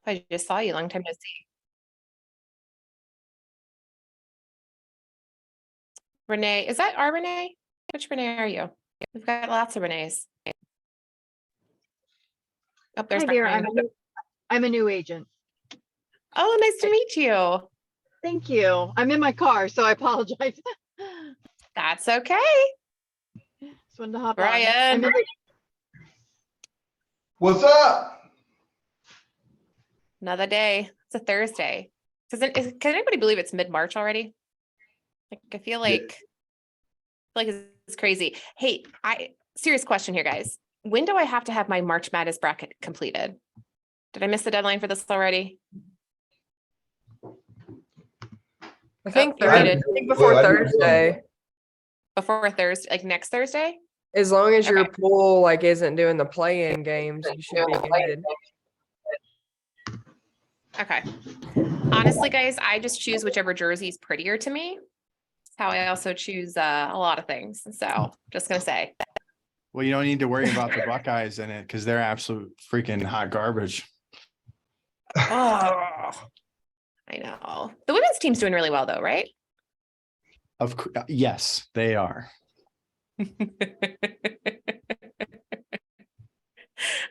I just saw you. Long time no see. Renee, is that our Renee? Which Renee are you? We've got lots of Renees. Oh, there's Hi there, Bryan. I'm a new agent. Oh, nice to meet you. Thank you. I'm in my car, so I apologize. That's okay. Just wanted to hop Bryan. on. What's up? Another day. It's a Thursday. Can anybody believe it's mid-March already? Like, I feel like it's crazy. Hey, serious question here, guys. When do I have to have my March Madness bracket completed? Did I miss the deadline for this already? I think Before Thursday. Before Thursday, like next Thursday? As long as your Okay. pool isn't doing the play-in games, you should be good. Okay. Honestly, guys, I just choose whichever jersey is prettier to me. That's how I also choose a lot of things. So just gonna say. Well, you don't need to worry about the Buckeyes in it because they're absolute freaking hot garbage. Oh, I know. The women's team's doing really well though, right? Yes, they are.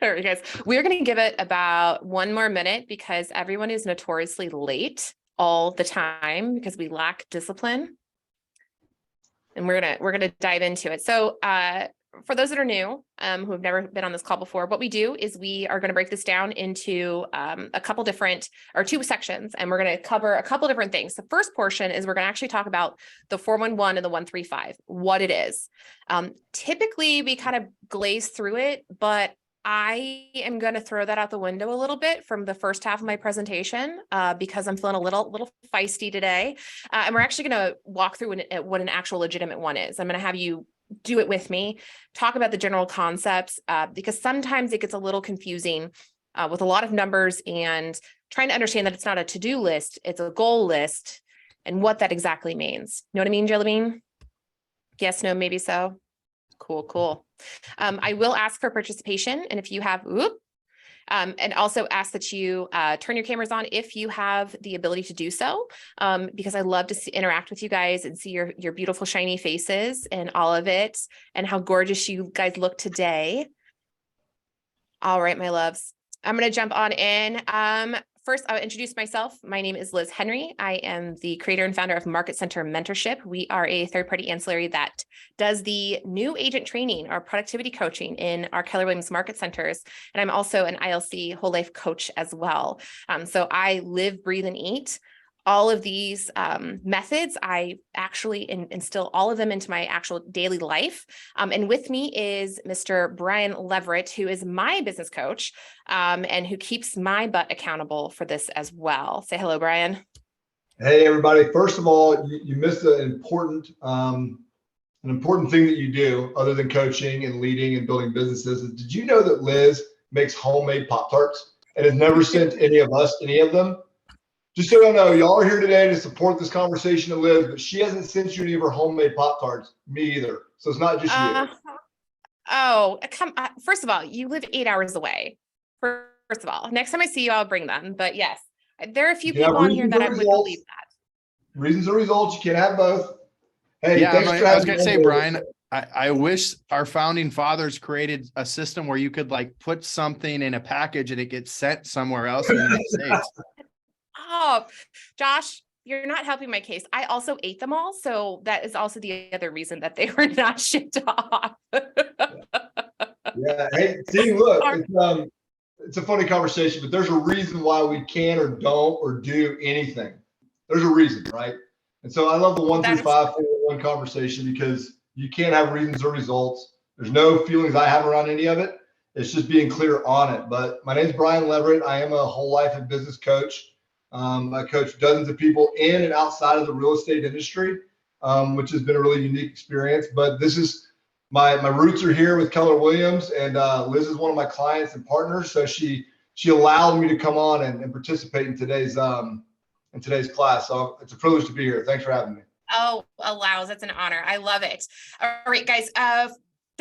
All right, guys, we're going to give it about 1 more minute because everyone is notoriously late all the time because we lack discipline. And we're gonna dive into it. So for those that are new, who have never been on this call before, what we do is we are going to break this down into a couple different or 2 sections, and we're going to cover a couple different things. The first portion is we're going to actually talk about the 411 and the 135, what it is. Typically, we kind of glaze through it, but I am going to throw that out the window a little bit from the first half of my presentation because I'm feeling a little feisty today. And we're actually going to walk through what an actual legitimate one is. I'm going to have you do it with me, talk about the general concepts, because sometimes it gets a little confusing with a lot of numbers and trying to understand that it's not a to-do list, it's a goal list and what that exactly means. You know what I mean, Jelly Bean? Yes, no, maybe so. Cool. I will ask for participation. And if you have, and also ask that you turn your cameras on if you have the ability to do so, because I love to interact with you guys and see your beautiful shiny faces and all of it and how gorgeous you guys look today. All right, my loves, I'm going to jump on in. First, I'll introduce myself. My name is Liz Henry. I am the creator and founder of Market Center Mentorship. We are a third-party ancillary that does the new agent training or productivity coaching in our Keller Williams market centers. And I'm also an ILC whole life coach as well. So I live, breathe, and eat all of these methods. I actually instill all of them into my actual daily life. And with me is Mr. Bryan Leveritt, who is my business coach and who keeps my butt accountable for this as well. Say hello, Bryan. Hey, everybody. First of all, you missed an important thing that you do other than coaching and leading and building businesses. Did you know that Liz makes homemade Pop-Tarts and has never sent any of us any of them? Just so you know, y'all are here today to support this conversation to Liz, but she hasn't sent you any of her homemade Pop-Tarts. Me either. So it's not just you. Oh, first of all, you live 8 hours away. First of all, next time I see you, I'll bring them. But yes, there are a few people on here that I would believe that. Reasons or results, you can't have both. Hey, Yeah, thanks for I was having going to say, me. Bryan, I wish our founding fathers created a system where you could put something in a package and it gets sent somewhere else in the United States. Oh, Josh, you're not helping my case. I also ate them all. So that is also the other reason that they were not shipped off. Yeah. Hey, see, look, it's a funny conversation, but there's a reason why we can or don't or do anything. There's a reason, right? And so I love the 1 through 5 411 conversation because you can't have reasons or results. There's no feelings I have around any of it. It's just being clear on it. But my name is Bryan Leveritt. I am a whole life and business coach. I coach dozens of people in and outside of the real estate industry, which has been a really unique experience. But this is my roots are here with Keller Williams, and Liz is one of my clients and partners. So she allowed me to come on and participate in today's class. So it's a privilege to be here. Thanks for having me. Oh, allows. That's an honor. I love it. All right, guys.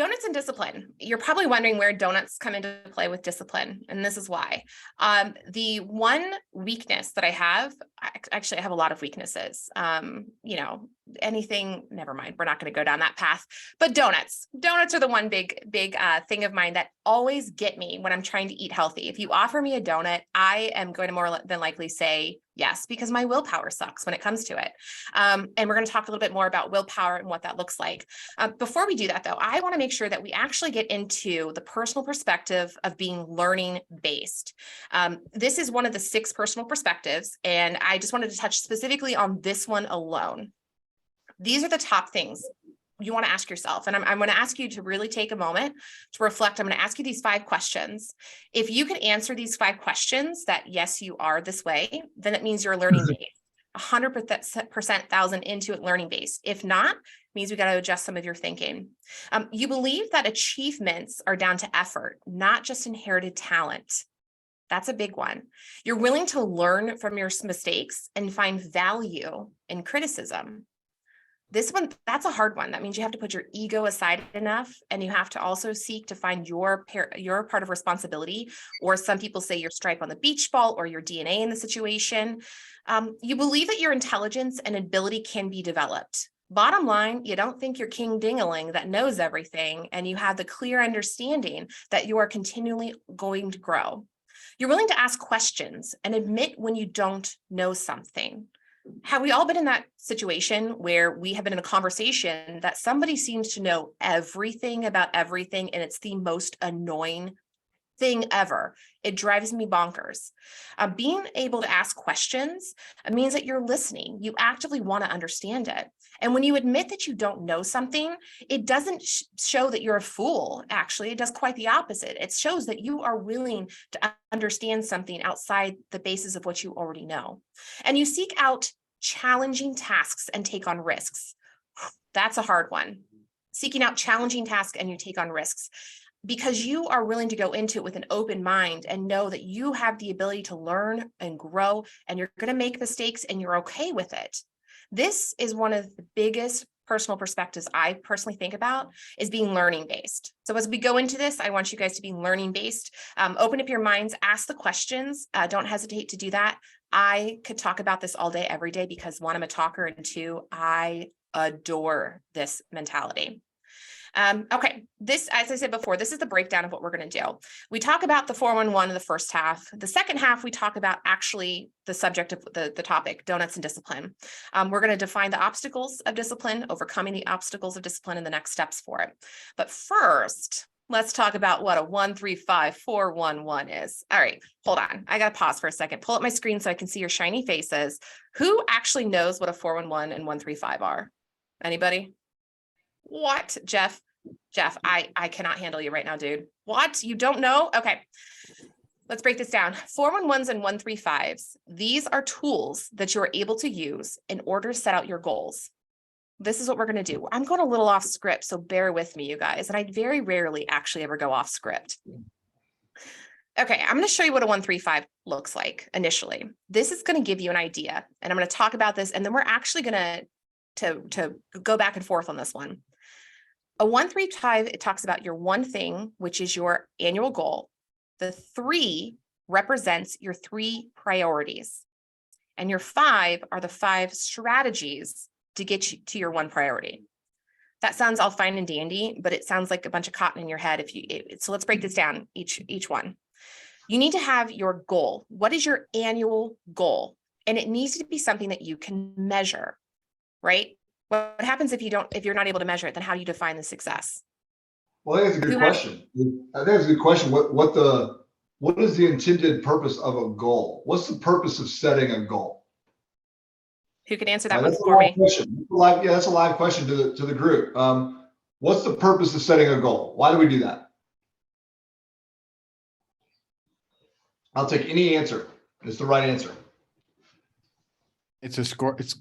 Donuts and discipline. You're probably wondering where donuts come into play with discipline, and this is why. The one weakness that I have, actually I have a lot of weaknesses. Anything, never mind, we're not going to go down that path, but donuts are the one big thing of mine that always get me when I'm trying to eat healthy. If you offer me a donut, I am going to more than likely say yes, because my willpower sucks when it comes to it. And we're going to talk a little bit more about willpower and what that looks like. Before we do that though, I want to make sure that we actually get into the personal perspective of being learning based. This is one of the 6 personal perspectives, and I just wanted to touch specifically on this one alone. These are the top things you want to ask yourself. And I'm going to ask you to really take a moment to reflect. I'm going to ask you these 5 questions. If you can answer these 5 questions that yes, you are this way, then it means you're learning based. 100% thousand into it learning based. If not, it means we got to adjust some of your thinking. You believe that achievements are down to effort, not just inherited talent. That's a big one. You're willing to learn from your mistakes and find value in criticism. This one, that's a hard one. That means you have to put your ego aside enough, and you have to also seek to find your part of responsibility, or some people say your stripe on the beach ball or your DNA in the situation. You believe that your intelligence and ability can be developed. Bottom line, you don't think you're King Dingaling that knows everything, and you have the clear understanding that you are continually going to grow. You're willing to ask questions and admit when you don't know something. Have we all been in that situation where we have been in a conversation that somebody seems to know everything about everything, and it's the most annoying thing ever? It drives me bonkers. Being able to ask questions means that you're listening. You actively want to understand it. And when you admit that you don't know something, it doesn't show that you're a fool. Actually, it does quite the opposite. It shows that you are willing to understand something outside the basis of what you already know. And you seek out challenging tasks and take on risks. That's a hard one. Seeking out challenging tasks and you take on risks, because you are willing to go into it with an open mind and know that you have the ability to learn and grow, and you're going to make mistakes and you're okay with it. This is one of the biggest personal perspectives I personally think about, is being learning based. So as we go into this, I want you guys to be learning based. Open up your minds, ask the questions. Don't hesitate to do that. I could talk about this all day, every day, because 1, I'm a talker, and 2, I adore this mentality. Okay, this, as I said before, this is the breakdown of what we're going to do. We talk about the 411 in the first half. The second half, we talk about actually the subject of the topic, donuts and discipline. We're going to define the obstacles of discipline, overcoming the obstacles of discipline, and the next steps for it. But first, let's talk about what a 1, 3, 5, 4, 1, 1 is. All right, hold on. I got to pause for a second. Pull up my screen so I can see your shiny faces. Who actually knows what a 411 and 135 are? Anybody? What? Jeff, I cannot handle you right now, dude. What? You don't know? Okay. Let's break this down. 411's and 135's. These are tools that you're able to use in order to set out your goals. This is what we're going to do. I'm going a little off script, so bear with me, you guys. And I very rarely actually ever go off script. Okay, I'm going to show you what a 135 looks like initially. This is going to give you an idea, and I'm going to talk about this, and then we're actually going to go back and forth on this one. A 135, it talks about your one thing, which is your annual goal. The 3 represents your 3 priorities. And your 5 are the 5 strategies to get you to your 1 priority. That sounds all fine and dandy, but it sounds like a bunch of cotton in your head. So let's break this down, each one. You need to have your goal. What is your annual goal? And it needs to be something that you can measure, right? What happens if you're not able to measure it? Then how do you define the success? Well, I think that's a good question. I think that's a good question. What is the intended purpose of a goal? What's the purpose of setting a goal? Who can answer that one That's a for live me? question. That's a live question to the group. What's the purpose of setting a goal? Why do we do that? I'll take any answer. It's the right answer. It's a score. It's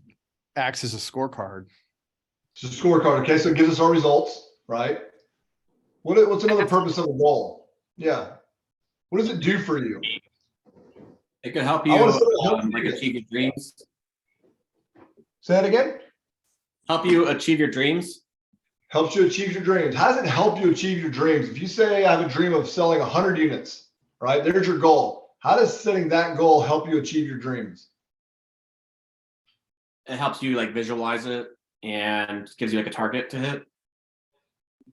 acts as a scorecard. It's a scorecard. Okay, so it gives us our results, right? What's another purpose of a goal? Yeah. What does it do for you? It could help you achieve your dreams. Say that again. Help you achieve your dreams. helps you achieve your dreams. How does it help you achieve your dreams? If you say, I have a dream of selling 100 units, right? There's your goal. How does setting that goal help you achieve your dreams? It helps you like visualize it and gives you like a target to hit.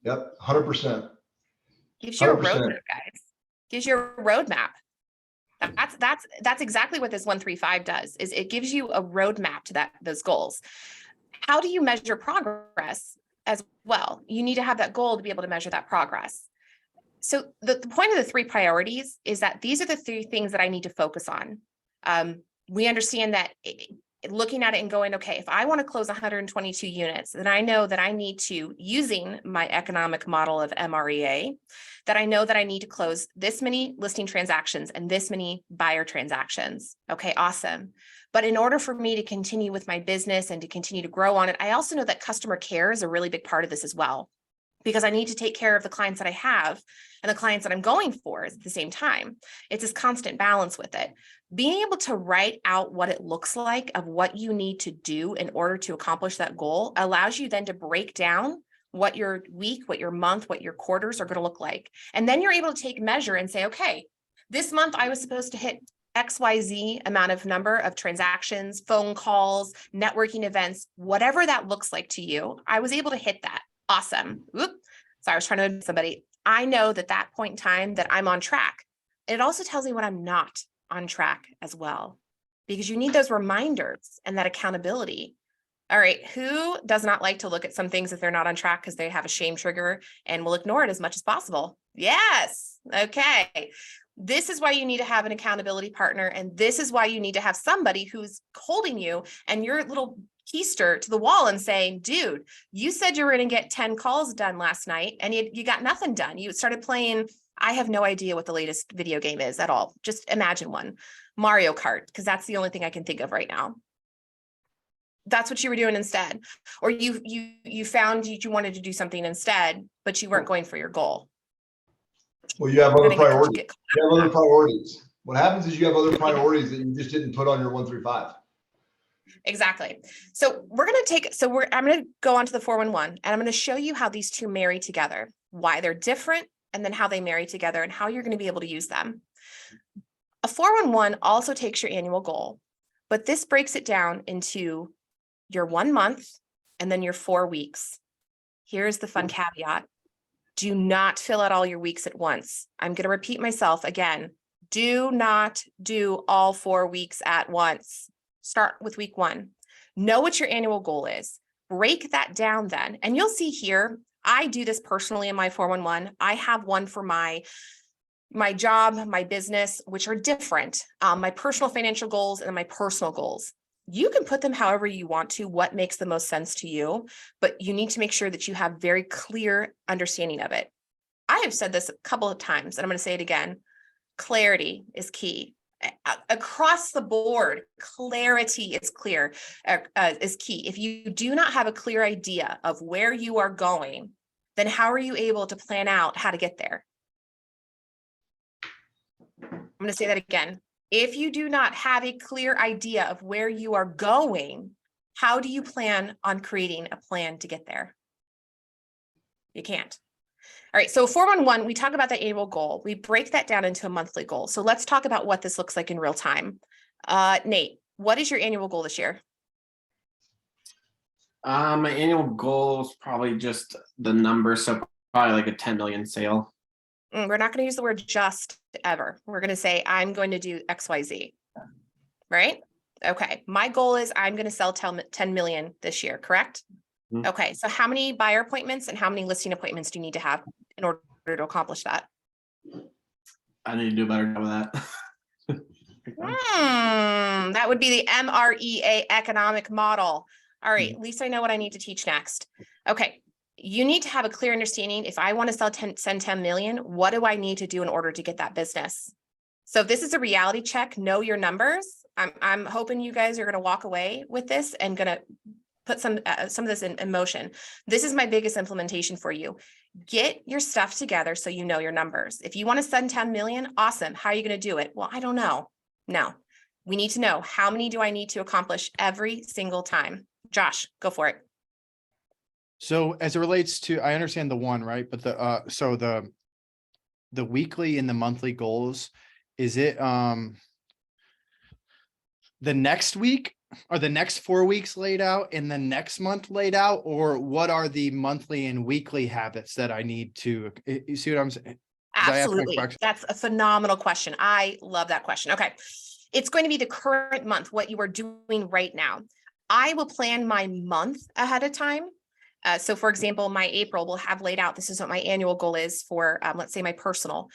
Yep, 100%. Gives you a 100%. roadmap, guys. Gives you a roadmap. That's exactly what this 135 does, is it gives you a roadmap to those goals. How do you measure progress as well? You need to have that goal to be able to measure that progress. So the point of the 3 priorities is that these are the 3 things that I need to focus on. We understand that looking at it and going, okay, if I want to close 122 units, then I know that I need to, using my economic model of MREA, that I know that I need to close this many listing transactions and this many buyer transactions. Okay, awesome. But in order for me to continue with my business and to continue to grow on it, I also know that customer care is a really big part of this as well, because I need to take care of the clients that I have and the clients that I'm going for at the same time. It's this constant balance with it. Being able to write out what it looks like of what you need to do in order to accomplish that goal allows you then to break down what your week, what your month, what your quarters are going to look like. And then you're able to take measure and say, okay, this month I was supposed to hit XYZ amount of number of transactions, phone calls, networking events, whatever that looks like to you. I was able to hit that. Awesome. Oop. So I was trying to somebody. I know that point in time that I'm on track. It also tells me when I'm not on track as well, because you need those reminders and that accountability. All right. Who does not like to look at some things if they're not on track because they have a shame trigger and will ignore it as much as possible? Yes. Okay. This is why you need to have an accountability partner. And this is why you need to have somebody who's holding you and your little keister to the wall and saying, dude, you said you were going to get 10 calls done last night and you got nothing done. You started playing. I have no idea what the latest video game is at all. Just imagine one. Mario Kart, because that's the only thing I can think of right now. That's what you were doing instead. Or you found you wanted to do something instead, but you weren't going for your goal. Well, you have other Then priorities. You have other priorities. What happens is you have other priorities that you just didn't put on your 135. Exactly. So I'm going to go on to the 411 and I'm going to show you how these 2 marry together, why they're different, and then how they marry together and how you're going to be able to use them. A 411 also takes your annual goal, but this breaks it down into your 1 month and then your 4 weeks. Here's the fun caveat. Do not fill out all your weeks at once. I'm going to repeat myself again. Do not do all 4 weeks at once. Start with week 1. Know what your annual goal is. Break that down then. And you'll see here, I do this personally in my 411. I have one for my job, my business, which are different. My personal financial goals and my personal goals. You can put them however you want to, what makes the most sense to you, but you need to make sure that you have very clear understanding of it. I have said this a couple of times, and I'm going to say it again. Clarity is key. Across the board, clarity is key. If you do not have a clear idea of where you are going, then how are you able to plan out how to get there? I'm going to say that again. If you do not have a clear idea of where you are going, how do you plan on creating a plan to get there? You can't. All right, so 411, we talk about the annual goal. We break that down into a monthly goal. So let's talk about what this looks like in real time. Nate, what is your annual goal this year? My annual goal is probably just the number, so probably like a 10 million sale. We're not going to use the word just ever. We're going to say, I'm going to do XYZ, right? Okay, my goal is I'm going to sell 10 million this year, correct? Mm-hmm. Okay, so how many buyer appointments and how many listing appointments do you need to have in order to accomplish that? I need to do a better job of that. That would be the MREA economic model. All right, at least I know what I need to teach next. Okay, you need to have a clear understanding. If I want to send 10 million, what do I need to do in order to get that business? So if this is a reality check, know your numbers. I'm hoping you guys are going to walk away with this and going to put some of this in motion. This is my biggest implementation for you. Get your stuff together so you know your numbers. If you want to send 10 million, awesome. How are you going to do it? Well, I don't know. No, we need to know how many do I need to accomplish every single time. Josh, go for it. So as it relates to, I understand the one, right? But so the weekly and the monthly goals, is it, the next week? Are the next 4 weeks laid out and the next month laid out? Or what are the monthly and weekly habits that I need to, you see what I'm saying? Did I ask my Absolutely. question? That's a phenomenal question. I love that question. Okay. It's going to be the current month, what you are doing right now. I will plan my month ahead of time. So for example, my April will have laid out, this is what my annual goal is for, let's say my personal.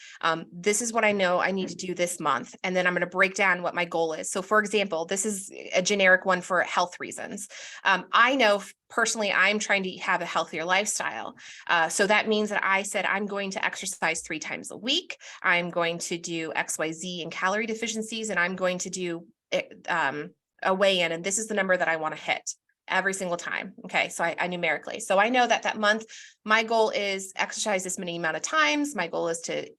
This is what I know I need to do this month. And then I'm going to break down what my goal is. So for example, this is a generic one for health reasons. I know personally, I'm trying to have a healthier lifestyle. So that means that I said, I'm going to exercise 3 times a week. I'm going to do XYZ and calorie deficiencies, and I'm going to do a weigh-in. And this is the number that I want to hit every single time. Okay. So I numerically, so I know that month, my goal is exercise this many amount of times. My goal is to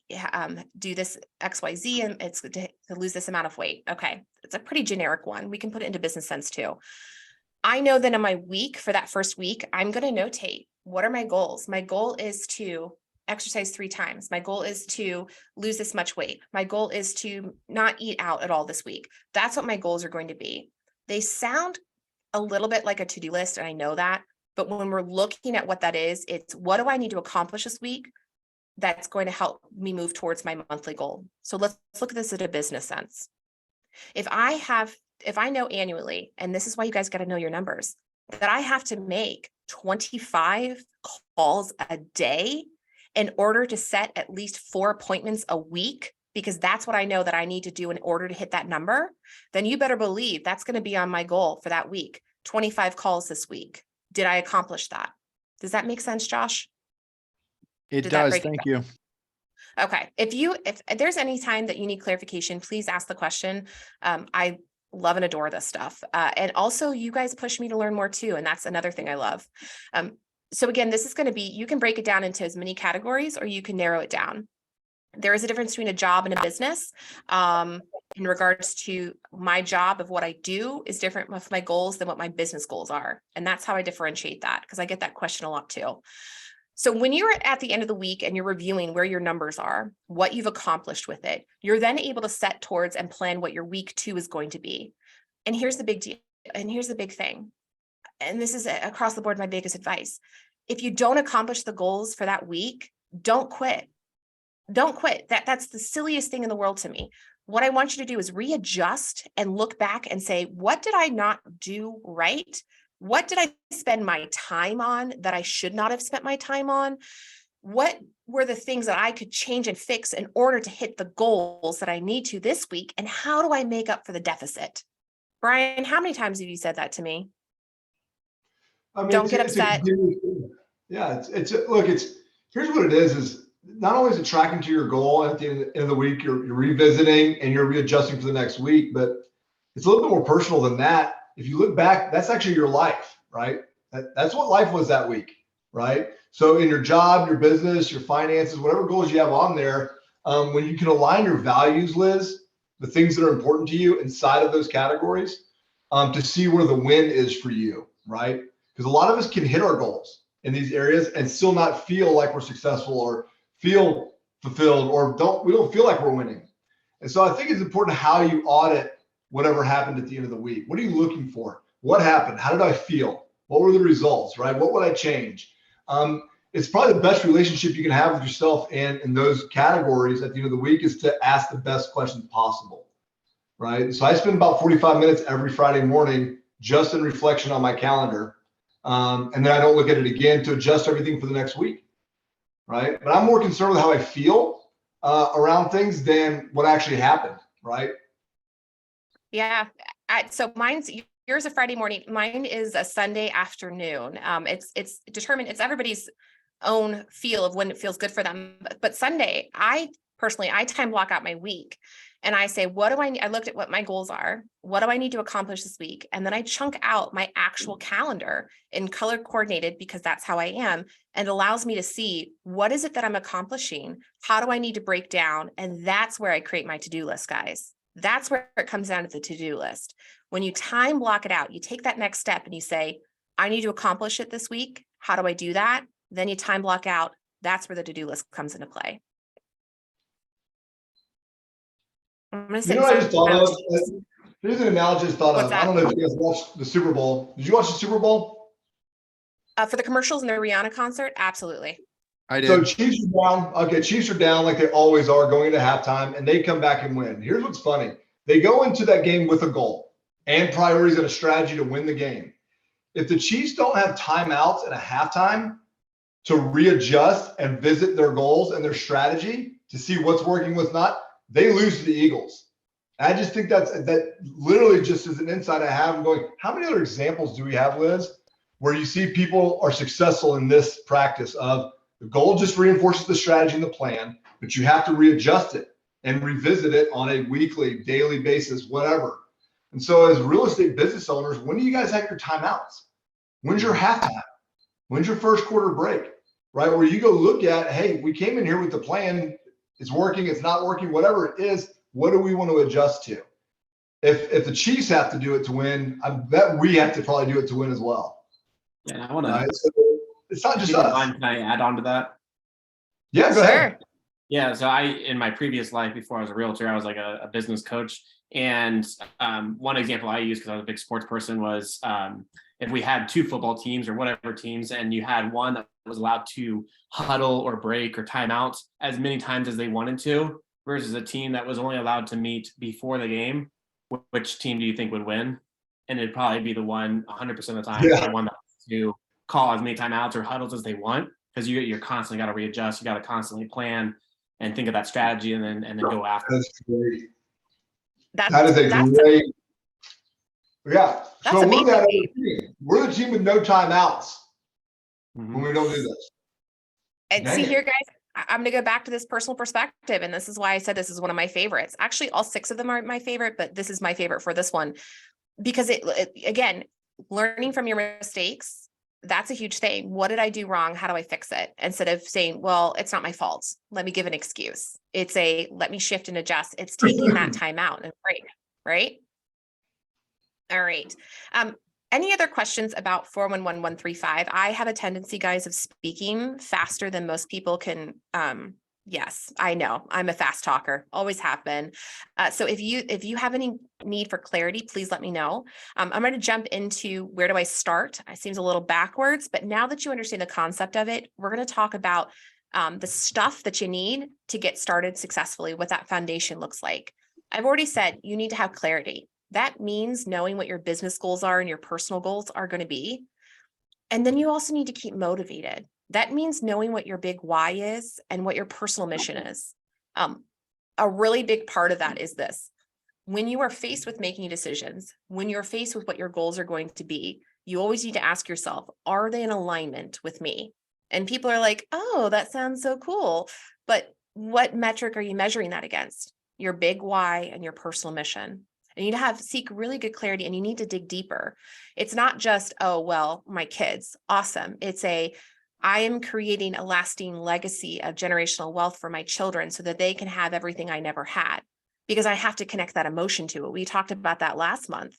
do this XYZ, and it's to lose this amount of weight. Okay. It's a pretty generic one. We can put it into business sense too. I know that in my week, for that first week, I'm going to notate, what are my goals? My goal is to exercise 3 times. My goal is to lose this much weight. My goal is to not eat out at all this week. That's what my goals are going to be. They sound a little bit like a to-do list, and I know that, but when we're looking at what that is, it's what do I need to accomplish this week that's going to help me move towards my monthly goal. So let's look at this at a business sense. If I know annually, and this is why you guys got to know your numbers, that I have to make 25 calls a day in order to set at least 4 appointments a week, because that's what I know that I need to do in order to hit that number, then you better believe that's going to be on my goal for that week. 25 calls this week. Did I accomplish that? Does that make sense, Josh? It Did that does. break it Thank down? you. Okay. If there's any time that you need clarification, please ask the question. I love and adore this stuff. And also you guys push me to learn more too. And that's another thing I love. So again, this is going to be, you can break it down into as many categories, or you can narrow it down. There is a difference between a job and a business. In regards to my job of what I do is different with my goals than what my business goals are. And that's how I differentiate that, because I get that question a lot too. So when you're at the end of the week and you're reviewing where your numbers are, what you've accomplished with it, you're then able to set towards and plan what your week 2 is going to be. And here's the big deal. And here's the big thing. And this is across the board, my biggest advice. If you don't accomplish the goals for that week, don't quit. Don't quit. That's the silliest thing in the world to me. What I want you to do is readjust and look back and say, what did I not do right? What did I spend my time on that I should not have spent my time on? What were the things that I could change and fix in order to hit the goals that I need to this week? And how do I make up for the deficit? Bryan, how many times have you said that to me? I mean, Don't get upset. Yeah, here's what it is not only is it tracking to your goal at the end of the week, you're revisiting and you're readjusting for the next week, but it's a little bit more personal than that. If you look back, that's actually your life, right? That's what life was that week, right? So in your job, your business, your finances, whatever goals you have on there, when you can align your values, Liz, the things that are important to you inside of those categories, to see where the win is for you, right? Because a lot of us can hit our goals in these areas and still not feel like we're successful or feel fulfilled, or we don't feel like we're winning. And so I think it's important how you audit whatever happened at the end of the week. What are you looking for? What happened? How did I feel? What were the results, right? What would I change? It's probably the best relationship you can have with yourself and in those categories at the end of the week is to ask the best questions possible, right? So I spend about 45 minutes every Friday morning just in reflection on my calendar. And then I don't look at it again to adjust everything for the next week, right? But I'm more concerned with how I feel around things than what actually happened, right? Yeah. So yours a Friday morning. Mine is a Sunday afternoon. It's determined. It's everybody's own feel of when it feels good for them. But Sunday, I time block out my week and I say, what do I need? I looked at what my goals are. What do I need to accomplish this week? And then I chunk out my actual calendar in color coordinated, because that's how I am, and allows me to see what is it that I'm accomplishing? How do I need to break down? And that's where I create my to-do list, guys. That's where it comes down to the to-do list. When you time block it out, you take that next step and you say, I need to accomplish it this week. How do I do that? Then you time block out. That's where the to-do list comes into play. I'm gonna You say know what I some just thought of? analogies. Here's an analogy I just thought What's of. I that? don't know if you guys watched the Super Bowl. Did you watch the Super Bowl? For the commercials and the Rihanna concert, absolutely. I So did. Chiefs are down. Okay, Chiefs are down like they always are going into halftime, and they come back and win. Here's what's funny. They go into that game with a goal and priorities and a strategy to win the game. If the Chiefs don't have timeouts at a halftime to readjust and visit their goals and their strategy to see what's working, what's not, they lose to the Eagles. I just think that literally just as an insight I have. I'm going, how many other examples do we have, Liz, where you see people are successful in this practice of the goal just reinforces the strategy and the plan, but you have to readjust it and revisit it on a weekly, daily basis, whatever. And so as real estate business owners, when do you guys have your timeouts? When's your halftime? When's your first quarter break? Right? Where you go look at, hey, we came in here with the plan. It's working, it's not working, whatever it is. What do we want to adjust to? If the Chiefs have to do it to win, I bet we have to probably do it to win as well. Yeah, and I want Right? to. So it's not If just you don't us. mind, can I add on to that? Yeah, go ahead. Sure. Yeah, so in my previous life, before I was a realtor, I was like a business coach. And one example I used, because I was a big sports person, was if we had two football teams or whatever teams, and you had one that was allowed to huddle or break or timeout as many times as they wanted to, versus a team that was only allowed to meet before the game, which team do you think would win? And it'd probably be the one 100% of the time, Yeah. the one that to call as many timeouts or huddles as they want, because you're constantly got to readjust, you got to constantly plan and think of that strategy and then go after. That's great. That's That is a great. Yeah. That's So we're that amazing. other team. We're the team with no timeouts Mhm. when we don't do this. And Dang see it. here, guys, I'm going to go back to this personal perspective. And this is why I said this is one of my favorites. Actually, all 6 of them are my favorite, but this is my favorite for this one because it again, learning from your mistakes, that's a huge thing. What did I do wrong? How do I fix it? Instead of saying, well, it's not my fault. Let me give an excuse. It's let me shift and adjust. It's taking that time out and break, right? All right. Any other questions about 411-135? I have a tendency, guys, of speaking faster than most people can. Yes, I know. I'm a fast talker, always have been. So if you have any need for clarity, please let me know. I'm going to jump into where do I start? It seems a little backwards, but now that you understand the concept of it, we're going to talk about the stuff that you need to get started successfully, what that foundation looks like. I've already said you need to have clarity. That means knowing what your business goals are and your personal goals are going to be. And then you also need to keep motivated. That means knowing what your big why is and what your personal mission is. A really big part of that is this. When you are faced with making decisions, when you're faced with what your goals are going to be, you always need to ask yourself, are they in alignment with me? And people are like, oh, that sounds so cool. But what metric are you measuring that against? Your big why and your personal mission. And you need to seek really good clarity, and you need to dig deeper. It's not just, oh, well, my kids, awesome. It's I am creating a lasting legacy of generational wealth for my children so that they can have everything I never had, because I have to connect that emotion to it. We talked about that last month.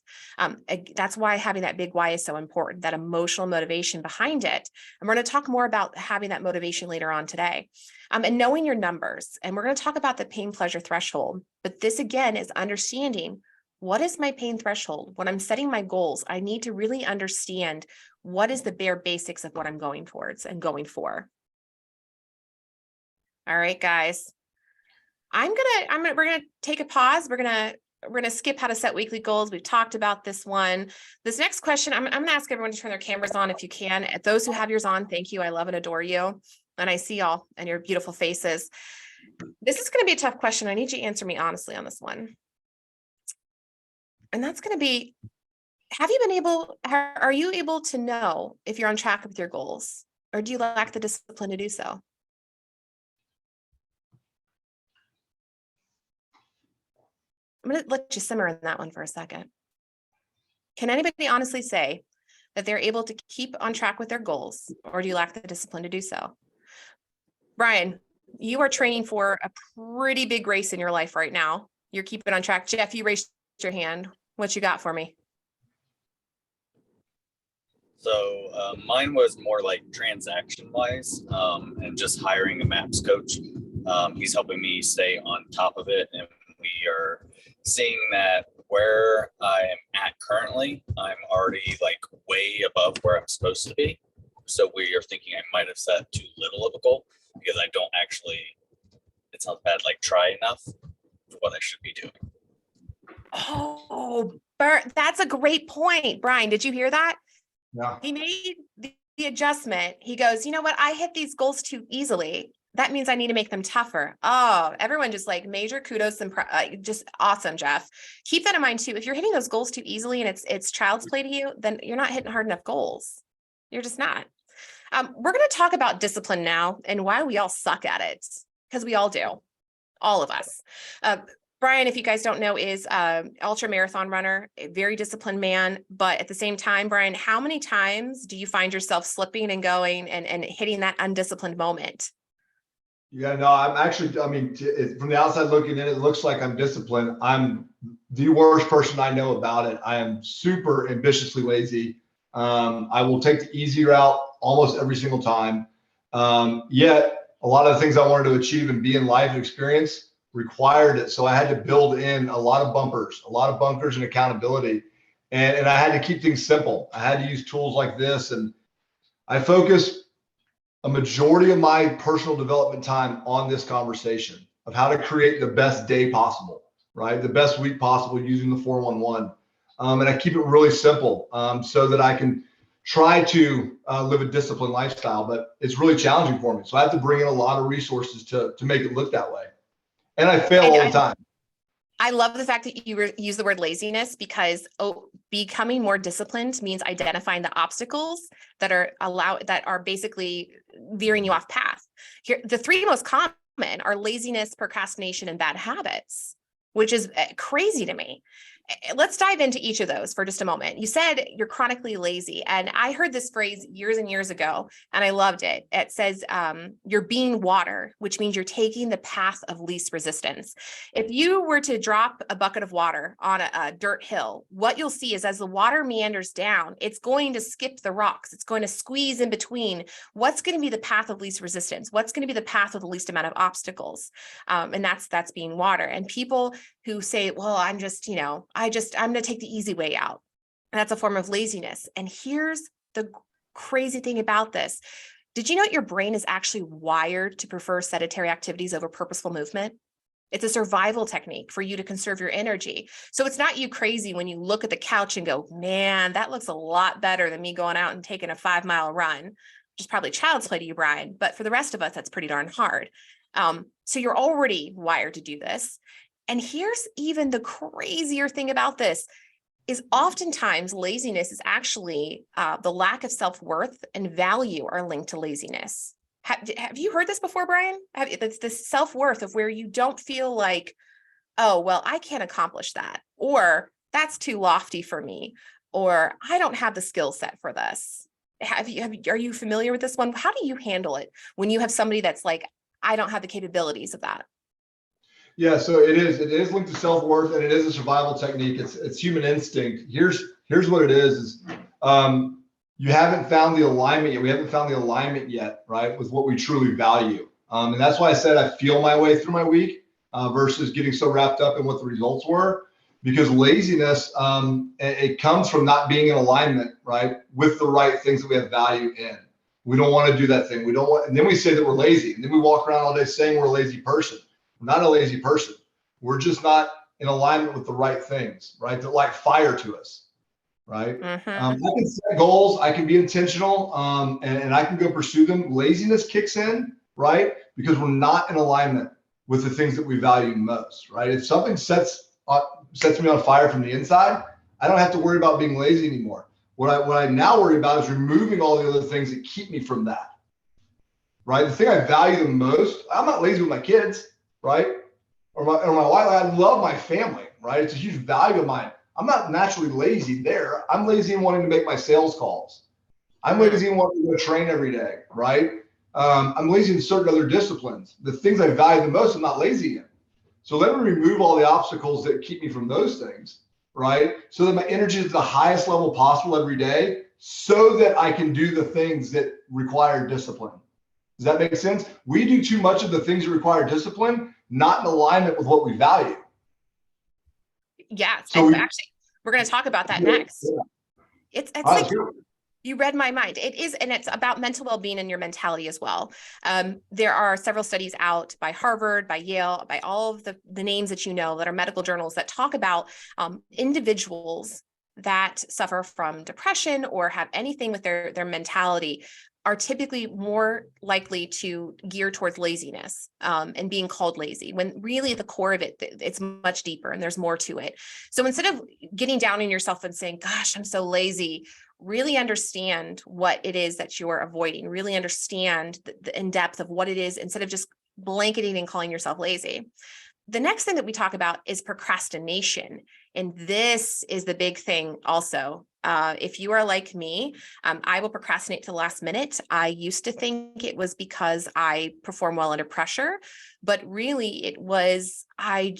That's why having that big why is so important, that emotional motivation behind it. And we're going to talk more about having that motivation later on today. And knowing your numbers. And we're going to talk about the pain pleasure threshold. But this again is understanding, what is my pain threshold? When I'm setting my goals, I need to really understand what is the bare basics of what I'm going towards and going for. All right, guys. we're gonna take a pause. We're gonna skip how to set weekly goals. We've talked about this one. This next question, I'm gonna ask everyone to turn their cameras on if you can. Those who have yours on, thank you. I love and adore you. And I see y'all and your beautiful faces. This is gonna be a tough question. I need you to answer me honestly on this one. And that's going to be, are you able to know if you're on track with your goals, or do you lack the discipline to do so? I'm going to let you simmer in that one for a second. Can anybody honestly say that they're able to keep on track with their goals, or do you lack the discipline to do so? Bryan, you are training for a pretty big race in your life right now. You're keeping on track. Jeff, you raised your hand. What you got for me? So mine was more like transaction wise, and just hiring a maps coach. He's helping me stay on top of it, and we are seeing that where I am at currently, I'm already like way above where I'm supposed to be. So we are thinking I might have set too little of a goal because I don't actually, it sounds bad, like try enough for what I should be doing. Oh, that's a great point. Brian, did you hear that? Yeah. He made the adjustment. He goes, you know what? I hit these goals too easily. That means I need to make them tougher. Oh, everyone just like major kudos and just awesome, Jeff. Keep that in mind too. If you're hitting those goals too easily and it's child's play to you, then you're not hitting hard enough goals. You're just not. We're going to talk about discipline now and why we all suck at it, because we all do. All of us. Bryan, if you guys don't know, is ultra marathon runner, a very disciplined man. But at the same time, Bryan, how many times do you find yourself slipping and going and hitting that undisciplined moment? Yeah, no, I'm actually, I mean, from the outside looking in, it looks like I'm disciplined. I'm the worst person I know about it. I am super ambitiously lazy. I will take the easy route almost every single time. Yet a lot of the things I wanted to achieve and be in life and experience required it. So I had to build in a lot of bunkers and accountability. And I had to keep things simple. I had to use tools like this. And I focus a majority of my personal development time on this conversation of how to create the best day possible, right? The best week possible using the 411. And I keep it really simple so that I can try to live a disciplined lifestyle, but it's really challenging for me. So I have to bring in a lot of resources to make it look that way. And I fail all the time. I love the fact that you use the word laziness, because becoming more disciplined means identifying the obstacles that are basically veering you off path. Here, the three most common are laziness, procrastination, and bad habits, which is crazy to me. Let's dive into each of those for just a moment. You said you're chronically lazy, and I heard this phrase years and years ago, and I loved it. It says you're being water, which means you're taking the path of least resistance. If you were to drop a bucket of water on a dirt hill, what you'll see is as the water meanders down, it's going to skip the rocks. It's going to squeeze in between. What's going to be the path of least resistance? What's going to be the path of the least amount of obstacles? And that's being water. And people who say, well, I'm going to take the easy way out. And that's a form of laziness. And here's the crazy thing about this. Did you know your brain is actually wired to prefer sedentary activities over purposeful movement? It's a survival technique for you to conserve your energy. So it's not you crazy when you look at the couch and go, man, that looks a lot better than me going out and taking a 5-mile run, which is probably child's play to you, Bryan. But for the rest of us, that's pretty darn hard. So you're already wired to do this. And here's even the crazier thing about this is oftentimes laziness is actually the lack of self-worth and value are linked to laziness. Have you heard this before, Bryan? It's the self-worth of where you don't feel like, oh, well, I can't accomplish that, or that's too lofty for me, or I don't have the skill set for this. Are you familiar with this one? How do you handle it when you have somebody that's like, I don't have the capabilities of that? Yeah, so it is linked to self-worth, and it is a survival technique. It's human instinct. Here's what it is you haven't found the alignment yet. We haven't found the alignment yet, right, with what we truly value. And that's why I said I feel my way through my week versus getting so wrapped up in what the results were, because laziness, it comes from not being in alignment, right, with the right things that we have value in. We don't want to do that thing. And then we say that we're lazy, and then we walk around all day saying we're a lazy person. We're not a lazy person. We're just not in alignment with the right things, right? That light fire to us, right? Mm-hmm. I can set goals. I can be intentional, and I can go pursue them. Laziness kicks in, right? Because we're not in alignment with the things that we value most, right? If something sets me on fire from the inside, I don't have to worry about being lazy anymore. What I now worry about is removing all the other things that keep me from that, right? The thing I value the most, I'm not lazy with my kids, right? Or my wife. I love my family, right? It's a huge value of mine. I'm not naturally lazy there. I'm lazy in wanting to make my sales calls. I'm lazy in wanting to go train every day, right? I'm lazy in certain other disciplines. The things I value the most, I'm not lazy in. So let me remove all the obstacles that keep me from those things, right? So that my energy is at the highest level possible every day, so that I can do the things that require discipline. Does that make sense? We do too much of the things that require discipline, not in alignment with what we value. Yes, So and actually, we're going to talk about that next. It's All right, like sure. you read my mind. It is, and it's about mental well-being and your mentality as well. There are several studies out by Harvard, by Yale, by all of the names that you know that are medical journals that talk about individuals that suffer from depression or have anything with their mentality are typically more likely to gear towards laziness and being called lazy, when really at the core of it, it's much deeper and there's more to it. So instead of getting down on yourself and saying, gosh, I'm so lazy, really understand what it is that you're avoiding, really understand the in depth of what it is instead of just blanketing and calling yourself lazy. The next thing that we talk about is procrastination. And this is the big thing also. If you are like me, I will procrastinate to the last minute. I used to think it was because I perform well under pressure, but really it was, I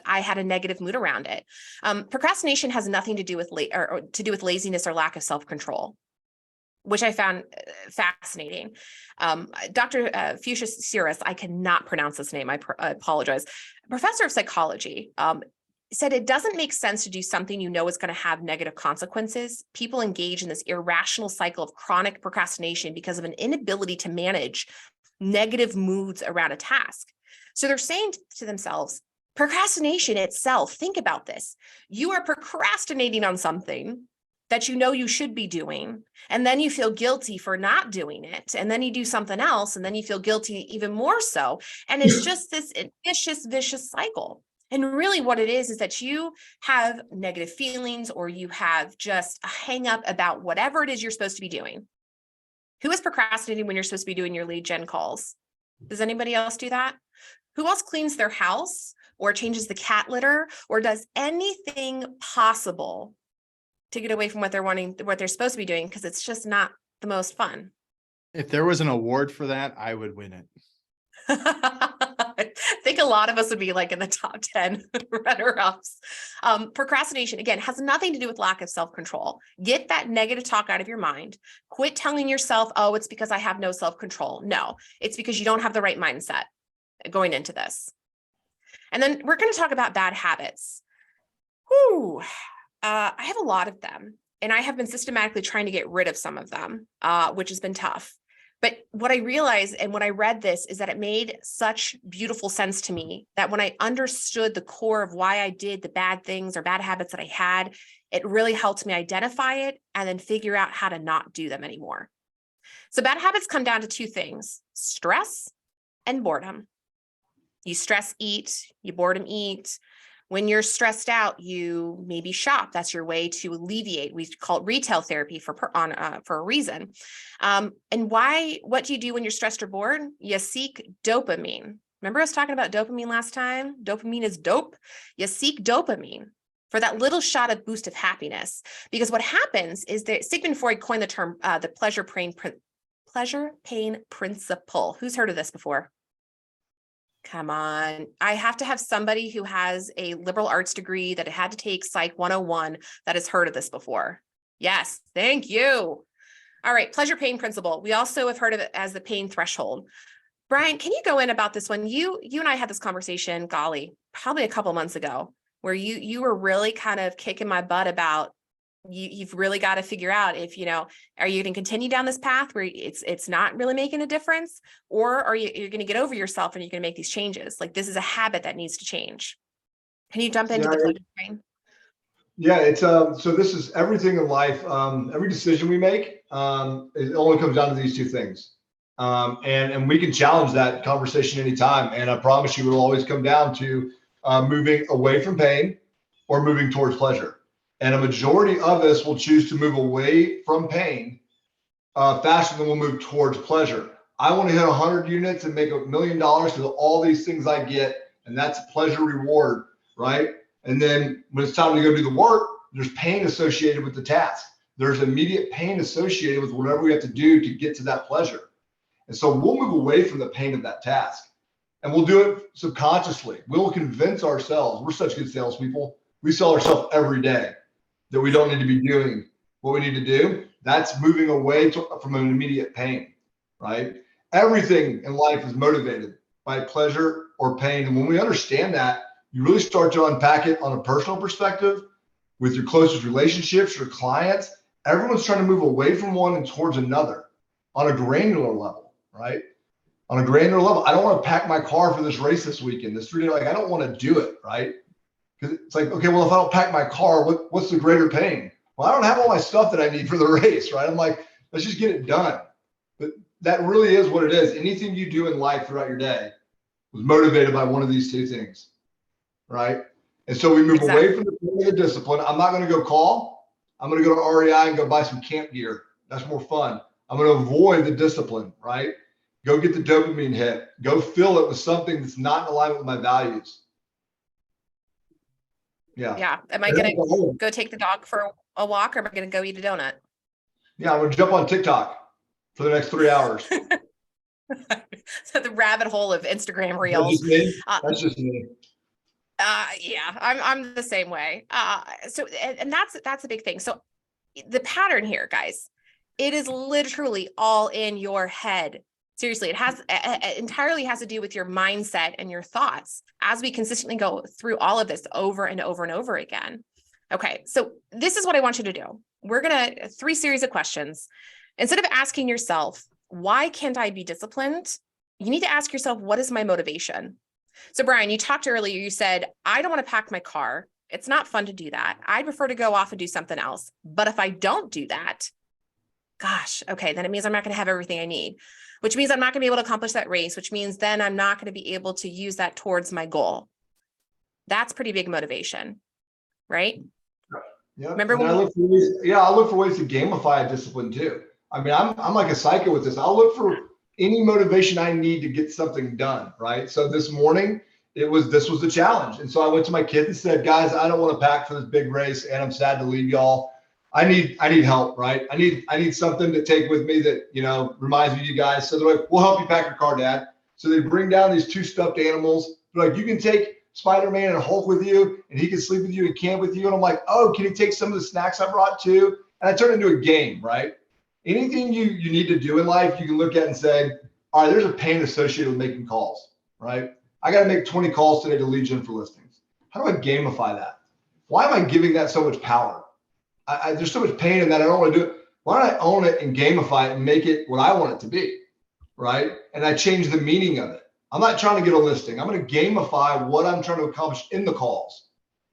had a negative mood around it. Procrastination has nothing to do with laziness or lack of self-control, which I found fascinating. Dr. Fuchsia Cirrus, I cannot pronounce this name, I apologize. Professor of psychology, said it doesn't make sense to do something you know is going to have negative consequences. People engage in this irrational cycle of chronic procrastination because of an inability to manage negative moods around a task. So they're saying to themselves, procrastination itself, think about this. You are procrastinating on something that you know you should be doing, and then you feel guilty for not doing it, and then you do something else, and then you feel guilty even more so. And it's just this vicious cycle. And really what it is that you have negative feelings, or you have just a hang up about whatever it is you're supposed to be doing. Who is procrastinating when you're supposed to be doing your lead gen calls? Does anybody else do that? Who else cleans their house or changes the cat litter or does anything possible to get away from what they're supposed to be doing, because it's just not the most fun? If there was an award for that, I would win it. I think a lot of us would be like in the top 10 runner-ups. Procrastination, again, has nothing to do with lack of self-control. Get that negative talk out of your mind. Quit telling yourself, oh, it's because I have no self-control. No, it's because you don't have the right mindset going into this. And then we're going to talk about bad habits. Whew. I have a lot of them, and I have been systematically trying to get rid of some of them, which has been tough. But what I realized, and when I read this, is that it made such beautiful sense to me that when I understood the core of why I did the bad things or bad habits that I had, it really helped me identify it and then figure out how to not do them anymore. So bad habits come down to two things: stress and boredom. You stress eat, you boredom eat. When you're stressed out, you maybe shop. That's your way to alleviate. We call it retail therapy for a reason. And what do you do when you're stressed or bored? You seek dopamine. Remember us talking about dopamine last time? Dopamine is dope. You seek dopamine for that little shot of boost of happiness. Because what happens is that Sigmund Freud coined the term the pleasure pain principle. Who's heard of this before? Come on. I have to have somebody who has a liberal arts degree that had to take Psych 101 that has heard of this before. Yes, thank you. All right, pleasure pain principle. We also have heard of it as the pain threshold. Bryan, can you go in about this one? You and I had this conversation, golly, probably a couple months ago, where you were really kind of kicking my butt about you've really got to figure out if, are you going to continue down this path where it's not really making a difference, or are you're going to get over yourself and you're going to make these changes? Like, this is a habit that needs to change. Can you jump into the pleasure train? Yeah, it's so this is everything in life. Every decision we make, it only comes down to these two things. And we can challenge that conversation anytime. And I promise you, it'll always come down to moving away from pain or moving towards pleasure. And a majority of us will choose to move away from pain faster than we'll move towards pleasure. I want to hit 100 units and make $1 million because of all these things I get, and that's pleasure reward, right? And then when it's time to go do the work, there's pain associated with the task. There's immediate pain associated with whatever we have to do to get to that pleasure. And so we'll move away from the pain of that task, and we'll do it subconsciously. We'll convince ourselves. We're such good salespeople. We sell ourselves every day that we don't need to be doing what we need to do, that's moving away from an immediate pain, right? Everything in life is motivated by pleasure or pain. And when we understand that, you really start to unpack it on a personal perspective with your closest relationships, your clients. Everyone's trying to move away from one and towards another on a granular level, right? On a granular level, I don't want to pack my car for this race this weekend. This 3-day, like I don't want to do it, right? Because it's like, okay, well, if I don't pack my car, what's the greater pain? Well, I don't have all my stuff that I need for the race, right? I'm like, let's just get it done. But that really is what it is. Anything you do in life throughout your day was motivated by one of these two things, right? And so we move away from the discipline. I'm not going to go call. I'm going to go to REI and go buy some camp gear. That's more fun. I'm going to avoid the discipline, right? Go get the dopamine hit. Go fill it with something that's not in alignment with my values. Yeah. Yeah. Am I going to go take the dog for a walk, or am I going to go eat a donut? Yeah, I'm going to jump on TikTok for the next 3 hours. So the rabbit hole of Instagram That's reels. just me. That's just me. Yeah, I'm the same way. So that's a big thing. So the pattern here, guys, it is literally all in your head. Seriously, it has entirely has to do with your mindset and your thoughts as we consistently go through all of this over and over and over again. Okay, so this is what I want you to do. We're gonna 3 series of questions. Instead of asking yourself, why can't I be disciplined? You need to ask yourself, what is my motivation? So Bryan, you talked earlier, you said, I don't want to pack my car. It's not fun to do that. I'd prefer to go off and do something else. But if I don't do that, gosh, okay, then it means I'm not going to have everything I need, which means I'm not going to be able to accomplish that race, which means then I'm not going to be able to use that towards my goal. That's pretty big motivation, right? Yeah. Remember when I look for ways to gamify a discipline too. I mean, I'm like a psycho with this. I'll look for any motivation I need to get something done, right? So this morning, this was the challenge. And so I went to my kids and said, guys, I don't want to pack for this big race, and I'm sad to leave y'all. I need help, right? I need something to take with me that, reminds me of you guys. So they're like, we'll help you pack your car, Dad. So they bring down these 2 stuffed animals. They're like, you can take Spider-Man and Hulk with you, and he can sleep with you and camp with you. And I'm like, oh, can you take some of the snacks I brought too? And I turn it into a game, right? Anything you need to do in life, you can look at and say, all right, there's a pain associated with making calls, right? I got to make 20 calls today to lead gen for listings. How do I gamify that? Why am I giving that so much power? There's so much pain in that. I don't want to do it. Why don't I own it and gamify it and make it what I want it to be, right? And I change the meaning of it. I'm not trying to get a listing. I'm going to gamify what I'm trying to accomplish in the calls,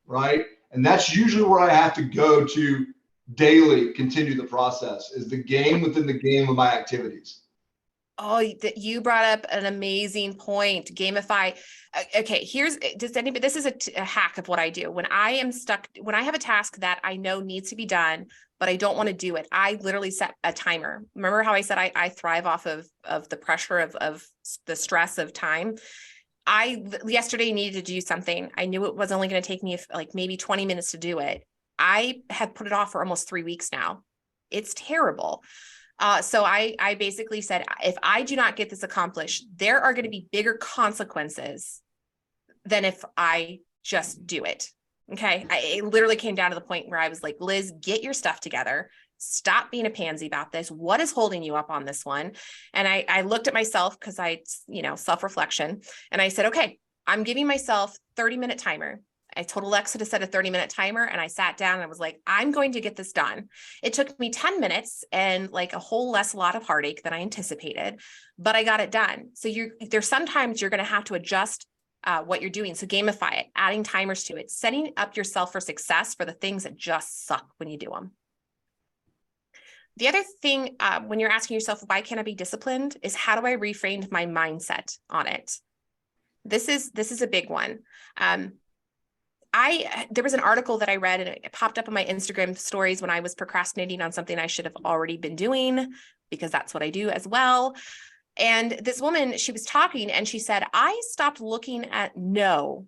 right? And that's usually where I have to go to daily continue the process, is the game within the game of my activities. Oh, you brought up an amazing point. Gamify. Okay, this is a hack of what I do. When I am stuck, when I have a task that I know needs to be done, but I don't want to do it, I literally set a timer. Remember how I said I thrive off of the pressure of the stress of time? I yesterday needed to do something. I knew it was only going to take me like maybe 20 minutes to do it. I had put it off for almost 3 weeks now. It's terrible. So I basically said, if I do not get this accomplished, there are going to be bigger consequences than if I just do it. Okay. It literally came down to the point where I was like, Liz, get your stuff together. Stop being a pansy about this. What is holding you up on this one? And I looked at myself because self-reflection, and I said, okay, I'm giving myself 30-minute timer. I told Alexa to set a 30-minute timer, and I sat down and I was like, I'm going to get this done. It took me 10 minutes and like a whole lot of heartache than I anticipated, but I got it done. So there's sometimes you're going to have to adjust what you're doing. So gamify it, adding timers to it, setting up yourself for success for the things that just suck when you do them. The other thing, when you're asking yourself, why can't I be disciplined, is how do I reframe my mindset on it? This is a big one. There was an article that I read, and it popped up on my Instagram stories when I was procrastinating on something I should have already been doing, because that's what I do as well. And this woman, she was talking and she said, I stopped looking at no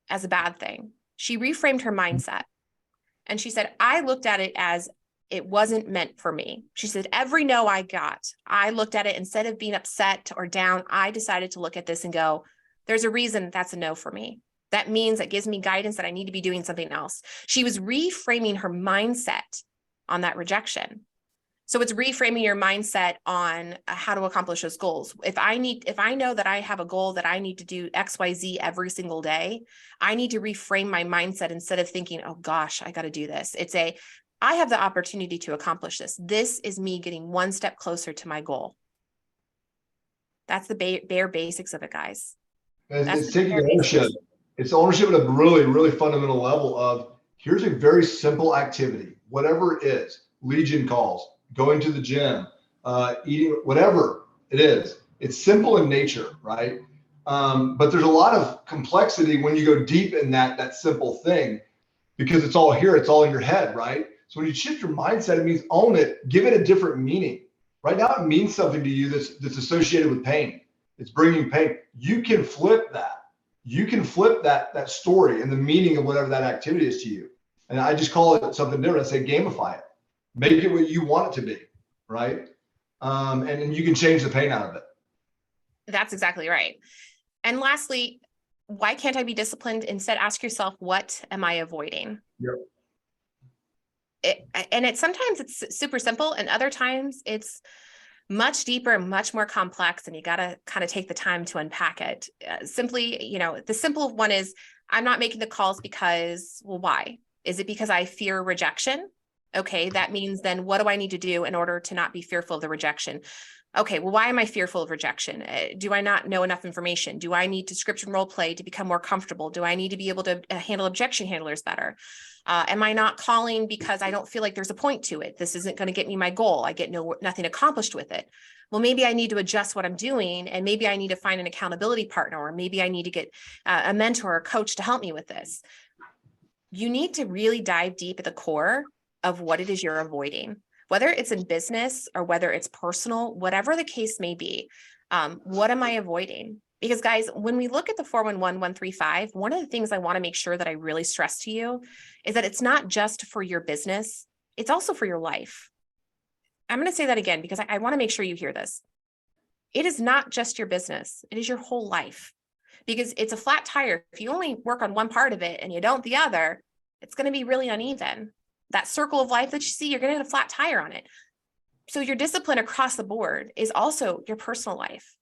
as a bad thing. She reframed her mindset. And she said, I looked at it as it wasn't meant for me. She said, every no I got, I looked at it, instead of being upset or down, I decided to look at this and go, there's a reason that's a no for me. That means that gives me guidance that I need to be doing something else. She was reframing her mindset on that rejection. So it's reframing your mindset on how to accomplish those goals. If I know that I have a goal that I need to do XYZ every single day, I need to reframe my mindset instead of thinking, oh gosh, I got to do this. I have the opportunity to accomplish this. This is me getting one step closer to my goal. That's the bare basics of it, guys. It's taking ownership. It's ownership at a really, really fundamental level of here's a very simple activity, whatever it is, Legion calls, going to the gym, eating, whatever it is. It's simple in nature, right? But there's a lot of complexity when you go deep in that simple thing, because it's all here, it's all in your head, right? So when you shift your mindset, it means own it, give it a different meaning. Right now, it means something to you that's associated with pain. It's bringing pain. You can flip that. You can flip that story and the meaning of whatever that activity is to you. And I just call it something different. I say gamify it. Make it what you want it to be, right? And then you can change the pain out of it. That's exactly right. And lastly, why can't I be disciplined? Instead, ask yourself, what am I avoiding? Yep. Sometimes it's super simple, and other times it's much deeper, much more complex, and you got to kind of take the time to unpack it. Simply, the simple one is, I'm not making the calls because, well, why? Is it because I fear rejection? Okay, that means then what do I need to do in order to not be fearful of the rejection? Okay, well, why am I fearful of rejection? Do I not know enough information? Do I need to script and role play to become more comfortable? Do I need to be able to handle objection handlers better? Am I not calling because I don't feel like there's a point to it? This isn't going to get me my goal. I get nothing accomplished with it. Well, maybe I need to adjust what I'm doing, and maybe I need to find an accountability partner, or maybe I need to get a mentor or coach to help me with this. You need to really dive deep at the core of what it is you're avoiding, whether it's in business or whether it's personal, whatever the case may be. What am I avoiding? Because guys, when we look at the 411-135, one of the things I want to make sure that I really stress to you is that it's not just for your business, it's also for your life. I'm going to say that again because I want to make sure you hear this. It is not just your business, it is your whole life. Because it's a flat tire. If you only work on one part of it and you don't the other, it's going to be really uneven. That circle of life that you see, you're going to get a flat tire on it. So your discipline across the board is also your personal life.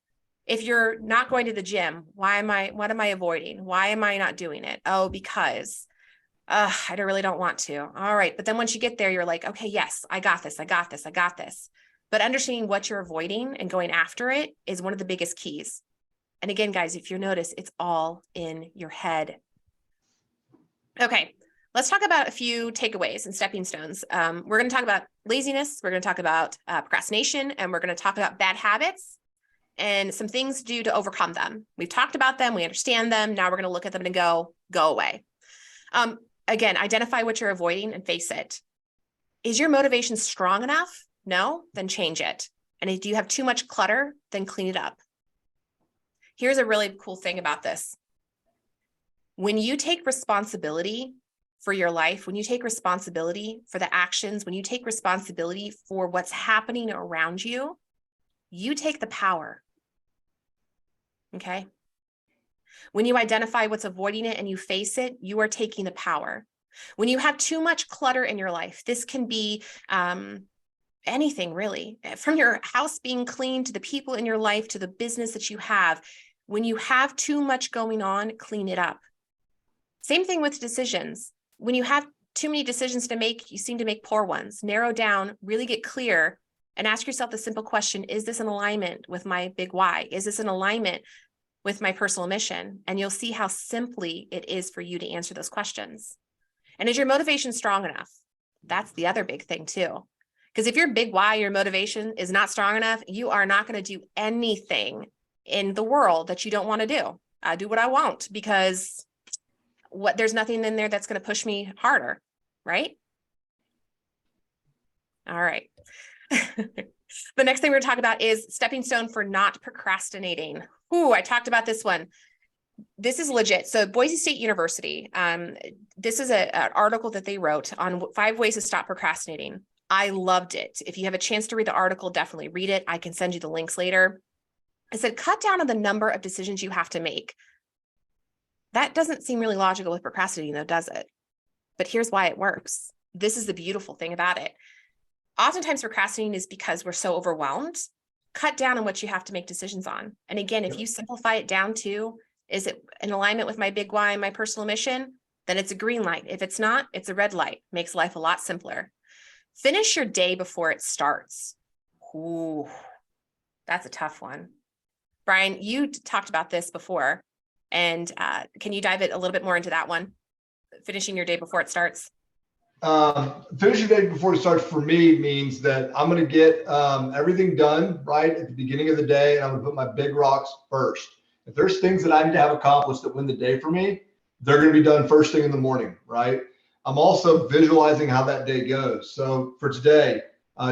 If you're not going to the gym, what am I avoiding? Why am I not doing it? Oh, because I really don't want to. All right. But then once you get there, you're like, okay, yes, I got this. But understanding what you're avoiding and going after it is one of the biggest keys. And again, guys, if you notice, it's all in your head. Okay. Let's talk about a few takeaways and stepping stones. We're going to talk about laziness. We're going to talk about procrastination, and we're going to talk about bad habits and some things to do to overcome them. We've talked about them. We understand them. Now we're going to look at them and go away. Again, identify what you're avoiding and face it. Is your motivation strong enough? No? Then change it. And if you have too much clutter, then clean it up. Here's a really cool thing about this. When you take responsibility for your life, when you take responsibility for the actions, when you take responsibility for what's happening around you, you take the power. Okay? When you identify what's avoiding it and you face it, you are taking the power. When you have too much clutter in your life, this can be anything really, from your house being clean to the people in your life to the business that you have. When you have too much going on, clean it up. Same thing with decisions. When you have too many decisions to make, you seem to make poor ones. Narrow down, really get clear, and ask yourself the simple question, is this in alignment with my big why? Is this in alignment with my personal mission? And you'll see how simply it is for you to answer those questions. And is your motivation strong enough? That's the other big thing too. Because if your big why, your motivation is not strong enough, you are not going to do anything in the world that you don't want to do. I do what I want because there's nothing in there that's going to push me harder, right? All right. The next thing we're going to talk about is stepping stone for not procrastinating. Ooh, I talked about this one. This is legit. So Boise State University, this is an article that they wrote on 5 ways to stop procrastinating. I loved it. If you have a chance to read the article, definitely read it. I can send you the links later. It said, cut down on the number of decisions you have to make. That doesn't seem really logical with procrastinating though, does it? But here's why it works. This is the beautiful thing about it. Oftentimes procrastinating is because we're so overwhelmed. Cut down on what you have to make decisions on. And again, if you simplify it down to, is it in alignment with my big why, my personal mission? Then it's a green light. If it's not, it's a red light. Makes life a lot simpler. Finish your day before it starts. Ooh, that's a tough one. Bryan, you talked about this before. And can you dive it a little bit more into that one? Finishing your day before it starts. Finish your day before it starts for me means that I'm going to get everything done right at the beginning of the day. And I'm going to put my big rocks first. If there's things that I need to have accomplished that win the day for me, they're going to be done first thing in the morning, right? I'm also visualizing how that day goes. So for today,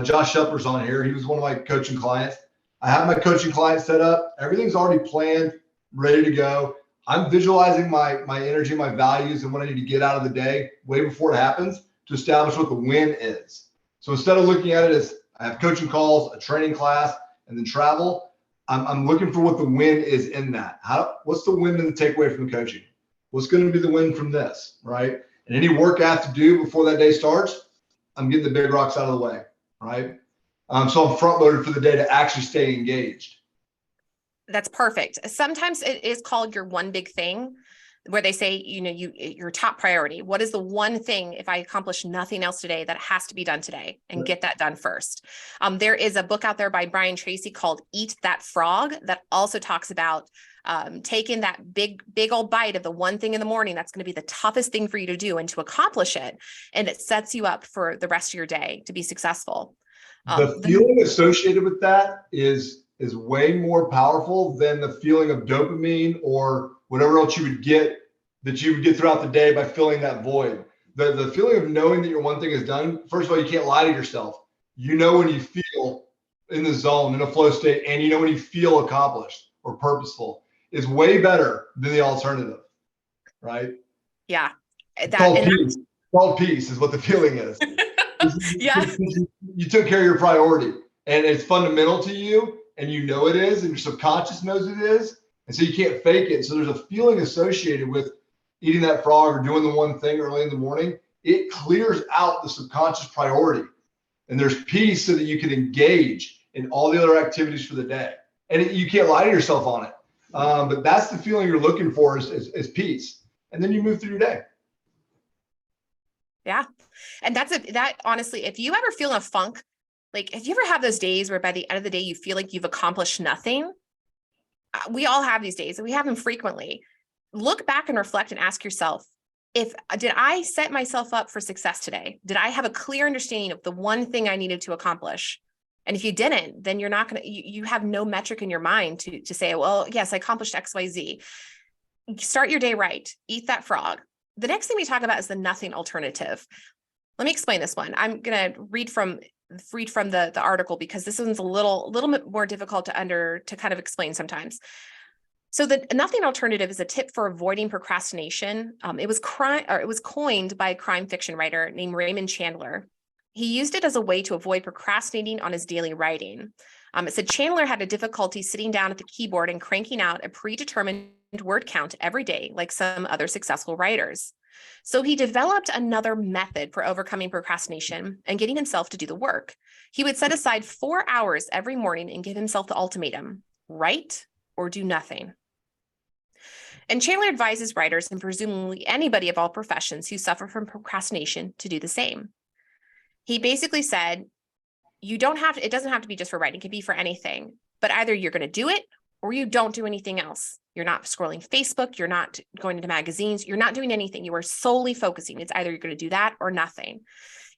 Josh Shepler's on here. He was one of my coaching clients. I have my coaching client set up. Everything's already planned, ready to go. I'm visualizing my energy, my values, and what I need to get out of the day way before it happens to establish what the win is. So instead of looking at it as I have coaching calls, a training class, and then travel, I'm looking for what the win is in that. What's the win and the takeaway from the coaching? What's going to be the win from this, right? And any work I have to do before that day starts, I'm getting the big rocks out of the way, right? So I'm front loaded for the day to actually stay engaged. That's perfect. Sometimes it is called your one big thing, where they say, your top priority. What is the one thing, if I accomplish nothing else today, that has to be done today, and get that done first? There is a book out there by Brian Tracy called Eat That Frog that also talks about taking that big old bite of the one thing in the morning that's going to be the toughest thing for you to do and to accomplish it. And it sets you up for the rest of your day to be successful. The feeling associated with that is way more powerful than the feeling of dopamine or whatever else you would get throughout the day by filling that void. The feeling of knowing that your one thing is done, first of all, you can't lie to yourself. You know when you feel in the zone, in a flow state, and you know when you feel accomplished or purposeful, is way better than the alternative, right? Yeah. Called peace is what the feeling is. Yeah. You took care of your priority, and it's fundamental to you, and you know it is, and your subconscious knows it is, and so you can't fake it. So there's a feeling associated with eating that frog or doing the one thing early in the morning. It clears out the subconscious priority, and there's peace so that you can engage in all the other activities for the day, and you can't lie to yourself on it. But that's the feeling you're looking for is peace, and then you move through your day. Yeah. And that honestly, if you ever feel in a funk, like if you ever have those days where by the end of the day, you feel like you've accomplished nothing, we all have these days and we have them frequently. Look back and reflect and ask yourself, did I set myself up for success today? Did I have a clear understanding of the one thing I needed to accomplish? And if you didn't, then you're not going to, you have no metric in your mind to say, well, yes, I accomplished X, Y, Z. Start your day right. Eat that frog. The next thing we talk about is the nothing alternative. Let me explain this one. I'm going to read from the article because this one's a little bit more difficult to kind of explain sometimes. So the nothing alternative is a tip for avoiding procrastination. It was coined by a crime fiction writer named Raymond Chandler. He used it as a way to avoid procrastinating on his daily writing. It said Chandler had a difficulty sitting down at the keyboard and cranking out a predetermined word count every day, like some other successful writers. So he developed another method for overcoming procrastination and getting himself to do the work. He would set aside 4 hours every morning and give himself the ultimatum: write or do nothing. And Chandler advises writers, and presumably anybody of all professions who suffer from procrastination, to do the same. He basically said, it doesn't have to be just for writing, it can be for anything, but either you're going to do it or you don't do anything else. You're not scrolling Facebook, you're not going into magazines, you're not doing anything. You are solely focusing. It's either you're going to do that or nothing.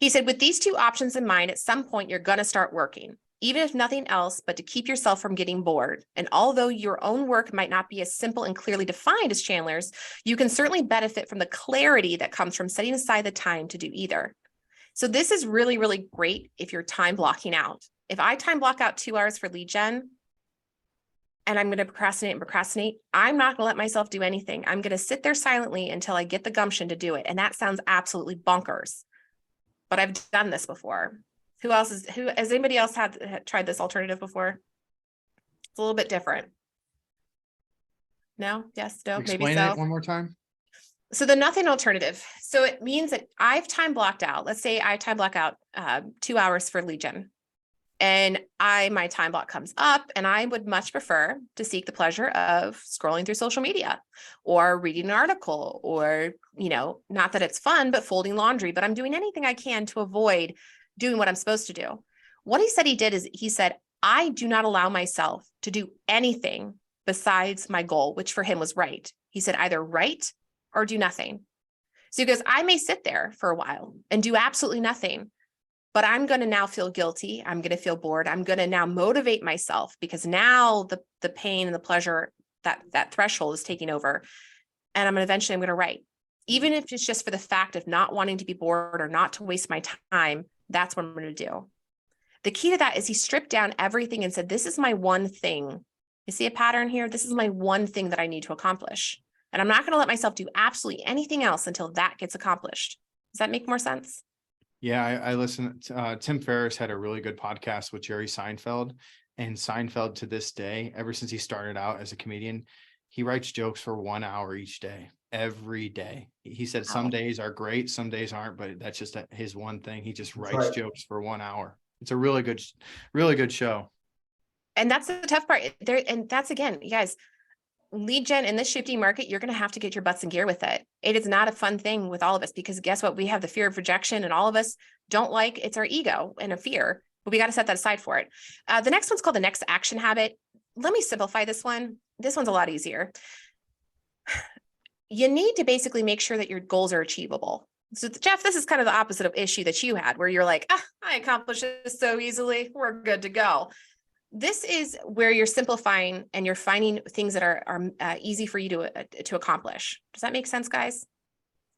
He said, with these two options in mind, at some point, you're going to start working, even if nothing else, but to keep yourself from getting bored. And although your own work might not be as simple and clearly defined as Chandler's, you can certainly benefit from the clarity that comes from setting aside the time to do either. So this is really, really great if you're time blocking out. If I time block out 2 hours for lead gen, and I'm going to procrastinate, I'm not going to let myself do anything. I'm going to sit there silently until I get the gumption to do it. And that sounds absolutely bonkers, but I've done this before. Has anybody else had tried this alternative before? It's a little bit different. No, yes, no, maybe Explain so. it one more time. So the nothing alternative. So it means that I've time blocked out. Let's say I time block out 2 hours for Legion. And my time block comes up and I would much prefer to seek the pleasure of scrolling through social media or reading an article or, not that it's fun, but folding laundry, but I'm doing anything I can to avoid doing what I'm supposed to do. What he said he did is he said, I do not allow myself to do anything besides my goal, which for him was right. He said either write or do nothing. So he goes, I may sit there for a while and do absolutely nothing, but I'm going to now feel guilty. I'm going to feel bored. I'm going to now motivate myself because now the pain and the pleasure, that threshold is taking over. And I'm going to write. Even if it's just for the fact of not wanting to be bored or not to waste my time, that's what I'm going to do. The key to that is he stripped down everything and said, this is my one thing. You see a pattern here? This is my one thing that I need to accomplish. And I'm not going to let myself do absolutely anything else until that gets accomplished. Does that make more sense? Yeah, I listened. Tim Ferriss had a really good podcast with Jerry Seinfeld, and Seinfeld to this day, ever since he started out as a comedian, he writes jokes for 1 hour each day, every day. He said some Wow. days are great, some days aren't, but that's just his one thing. He just That's writes right. jokes for 1 hour. It's a really good show. And that's the tough part there. And that's, again, you guys, lead gen in this shifting market, you're going to have to get your butts in gear with it. It is not a fun thing with all of us because guess what? We have the fear of rejection and all of us don't like, it's our ego and a fear, but we got to set that aside for it. The next one's called the next action habit. Let me simplify this one. This one's a lot easier. You need to basically make sure that your goals are achievable. So Jeff, this is kind of the opposite of issue that you had where you're like, I accomplished this so easily. We're good to go. This is where you're simplifying and you're finding things that are easy for you to accomplish. Does that make sense, guys?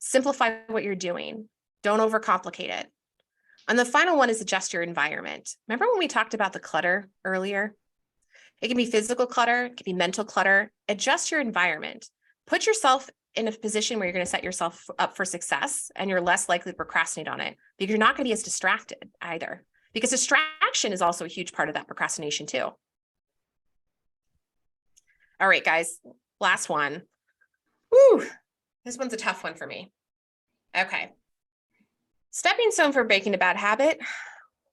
Simplify what you're doing. Don't overcomplicate it. And the final one is adjust your environment. Remember when we talked about the clutter earlier? It can be physical clutter, it can be mental clutter. Adjust your environment. Put yourself in a position where you're going to set yourself up for success and you're less likely to procrastinate on it because you're not going to be as distracted either. Because distraction is also a huge part of that procrastination too. All right, guys, last one. Woo, this one's a tough one for me. Okay. Stepping stone for breaking a bad habit,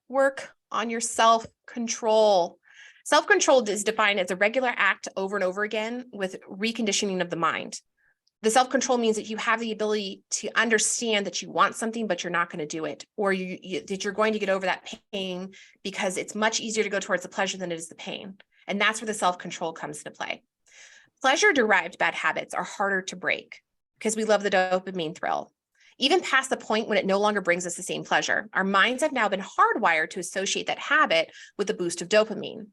work on your self-control. Self-control is defined as a regular act over and over again with reconditioning of the mind. The self-control means that you have the ability to understand that you want something, but you're not going to do it, or that you're going to get over that pain because it's much easier to go towards the pleasure than it is the pain. And that's where the self-control comes into play. Pleasure-derived bad habits are harder to break because we love the dopamine thrill. Even past the point when it no longer brings us the same pleasure, our minds have now been hardwired to associate that habit with the boost of dopamine.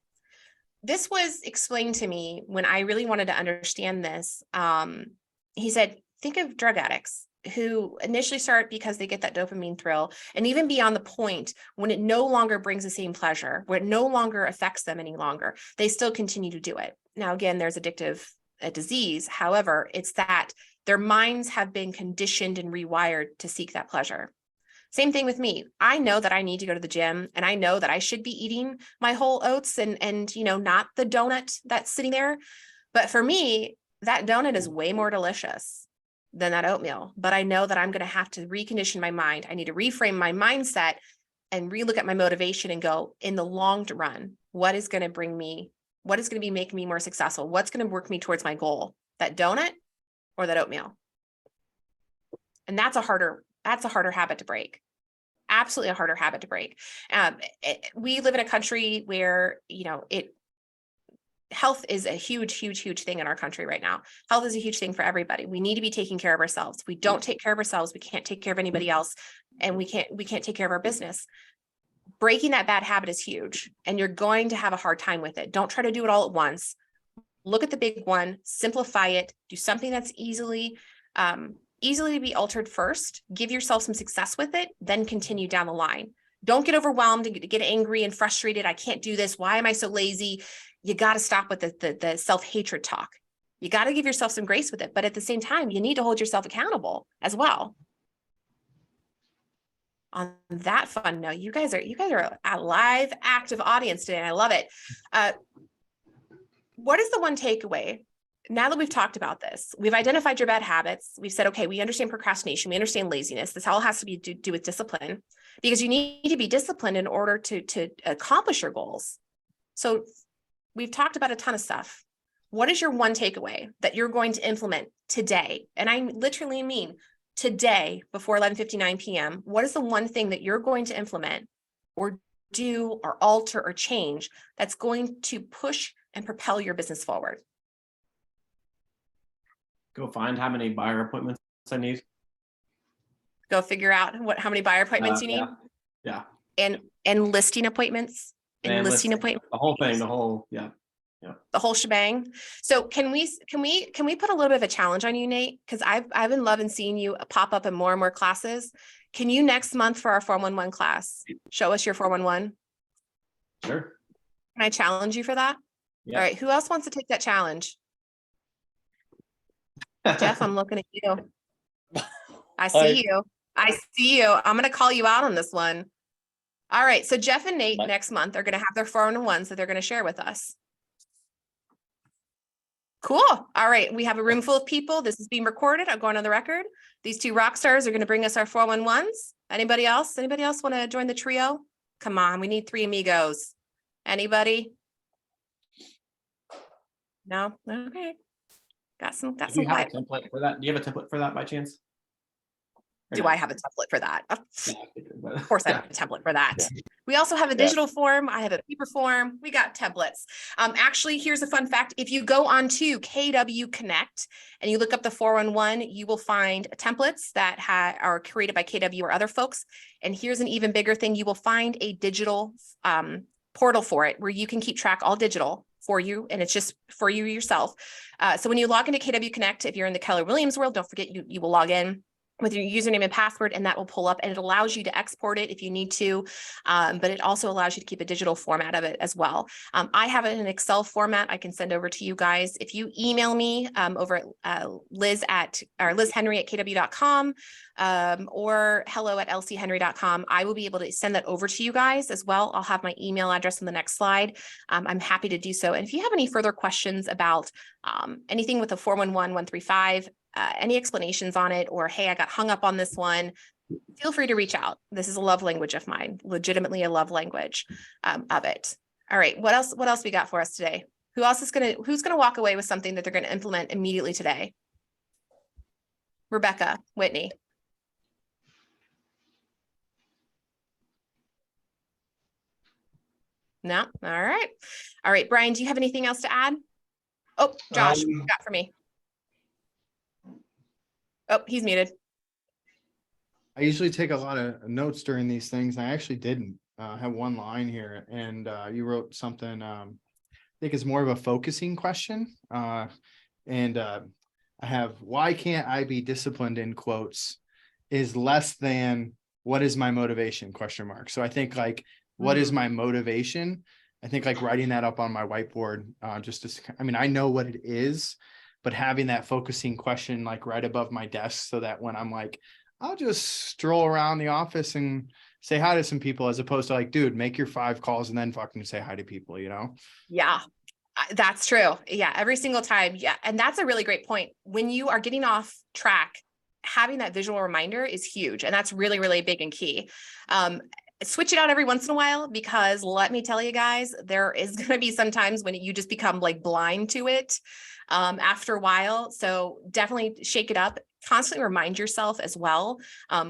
This was explained to me when I really wanted to understand this. He said, think of drug addicts who initially start because they get that dopamine thrill, and even beyond the point when it no longer brings the same pleasure, where it no longer affects them any longer, they still continue to do it. Now, again, there's addictive disease. However, it's that their minds have been conditioned and rewired to seek that pleasure. Same thing with me. I know that I need to go to the gym and I know that I should be eating my whole oats and not the donut that's sitting there. But for me, that donut is way more delicious than that oatmeal. But I know that I'm going to have to recondition my mind. I need to reframe my mindset and relook at my motivation and go, in the long run, what is going to be making me more successful? What's going to work me towards my goal? That donut or that oatmeal? And that's a harder habit to break. Absolutely a harder habit to break. We live in a country where, health is a huge thing in our country right now. Health is a huge thing for everybody. We need to be taking care of ourselves. If we don't take care of ourselves, we can't take care of anybody else, and we can't take care of our business. Breaking that bad habit is huge, and you're going to have a hard time with it. Don't try to do it all at once. Look at the big one, simplify it, do something that's easily to be altered first, give yourself some success with it, then continue down the line. Don't get overwhelmed and get angry and frustrated. I can't do this. Why am I so lazy? You got to stop with the self-hatred talk. You got to give yourself some grace with it. But at the same time, you need to hold yourself accountable as well. On that fun note, you guys are a live, active audience today, and I love it. What is the one takeaway now that we've talked about this, we've identified your bad habits. We've said, okay, we understand procrastination. We understand laziness. This all has to be do with discipline, because you need to be disciplined in order to accomplish your goals. So we've talked about a ton of stuff. What is your one takeaway that you're going to implement today? And I literally mean today before 11:59 p.m. What is the one thing that you're going to implement or do or alter or change that's going to push and propel your business forward? Go find how many buyer appointments I need. Go figure out how many buyer appointments you need. Yeah. And listing appointments and listing appointments. The whole thing, The whole shebang. So can we put a little bit of a challenge on you, Nate? Because I've been loving seeing you pop up in more and more classes. Can you next month for our 411 class show us your 411? Sure. Can I challenge you for that? Yeah. All right. Who else wants to take that challenge? Jeff, I'm looking at you. I see you. I see you. I'm going to call you out on this one. All right. So Jeff and Nate next month are going to have their 411s that they're going to share with us. Cool. All right. We have a room full of people. This is being recorded. I'm going on the record. These two rock stars are going to bring us our 411s. Anybody else? Anybody else want to join the trio? Come on. We need 3 amigos. Anybody? No? Okay. Got some Do you have a light. template for that? Do you have a template for that by chance? Do I have a template for that? Of Of course I have a template for that. We also have a digital form. I have a paper form. We got templates. Actually, here's a fun fact. If you go on to KW Connect and you look up the 411, you will find templates that are created by KW or other folks. And here's an even bigger thing. You will find a digital portal for it where you can keep track all digital for you. And it's just for you yourself. So when you log into KW Connect, if you're in the Keller Williams world, don't forget you will log in with your username and password, and that will pull up, and it allows you to export it if you need to, but it also allows you to keep a digital format of it as well. I have it in an Excel format I can send over to you guys. If you email me over at lizhenry@kw.com or hello@lchenry.com, I will be able to send that over to you guys as well. I'll have my email address on the next slide. I'm happy to do so. And if you have any further questions about anything with the 411, 135, any explanations on it, or, hey, I got hung up on this one, feel free to reach out. This is a love language of mine, legitimately a love language of it. All right. What else we got for us today? Who's going to walk away with something that they're going to implement immediately today? Rebecca, Whitney. No. All right. All right. Bryan, do you have anything else to add? Oh, Josh, what you got for me? Oh, he's muted. I usually take a lot of notes during these things. And I actually didn't have one line here, and you wrote something. I think it's more of a focusing question. I have, why can't I be disciplined, in quotes, is less than what is my motivation, ? So I think like, what is my motivation? I think like writing that up on my whiteboard, I know what it is, but having that focusing question like right above my desk, so that when I'm like, I'll just stroll around the office and say hi to some people, as opposed to like, dude, make your 5 calls and then fucking say hi to people, you know? Yeah, that's true. Yeah, every single time. Yeah. And that's a really great point. When you are getting off track, having that visual reminder is huge. And that's really, really big and key. Switch it out every once in a while, because let me tell you guys, there is going to be some times when you just become like blind to it after a while. So definitely shake it up. Constantly remind yourself as well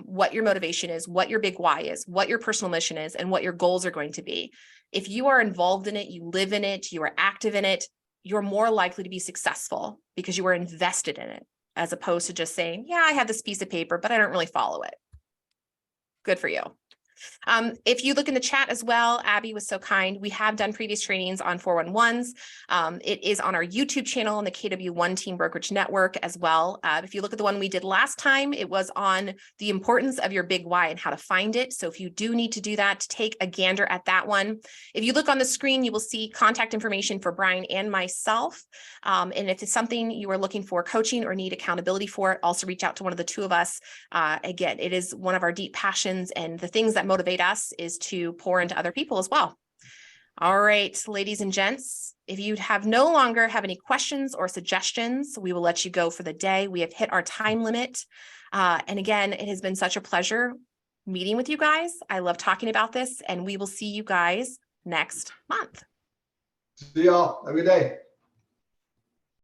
what your motivation is, what your big why is, what your personal mission is, and what your goals are going to be. If you are involved in it, you live in it, you are active in it, you're more likely to be successful because you are invested in it, as opposed to just saying, yeah, I have this piece of paper, but I don't really follow it. Good for you. If you look in the chat as well, Abby was so kind. We have done previous trainings on 411's. It is on our YouTube channel on the KW1 Team Brokerage Network as well. If you look at the one we did last time, it was on the importance of your big why and how to find it. So if you do need to do that, take a gander at that one. If you look on the screen, you will see contact information for Bryan and myself. And if it's something you are looking for coaching or need accountability for, also reach out to one of the two of us. Again, it is one of our deep passions, and the things that motivate us is to pour into other people as well. All right, ladies and gents, if you no longer have any questions or suggestions, we will let you go for the day. We have hit our time limit. And again, it has been such a pleasure meeting with you guys. I love talking about this, and we will see you guys next month. See y'all. Have a good day.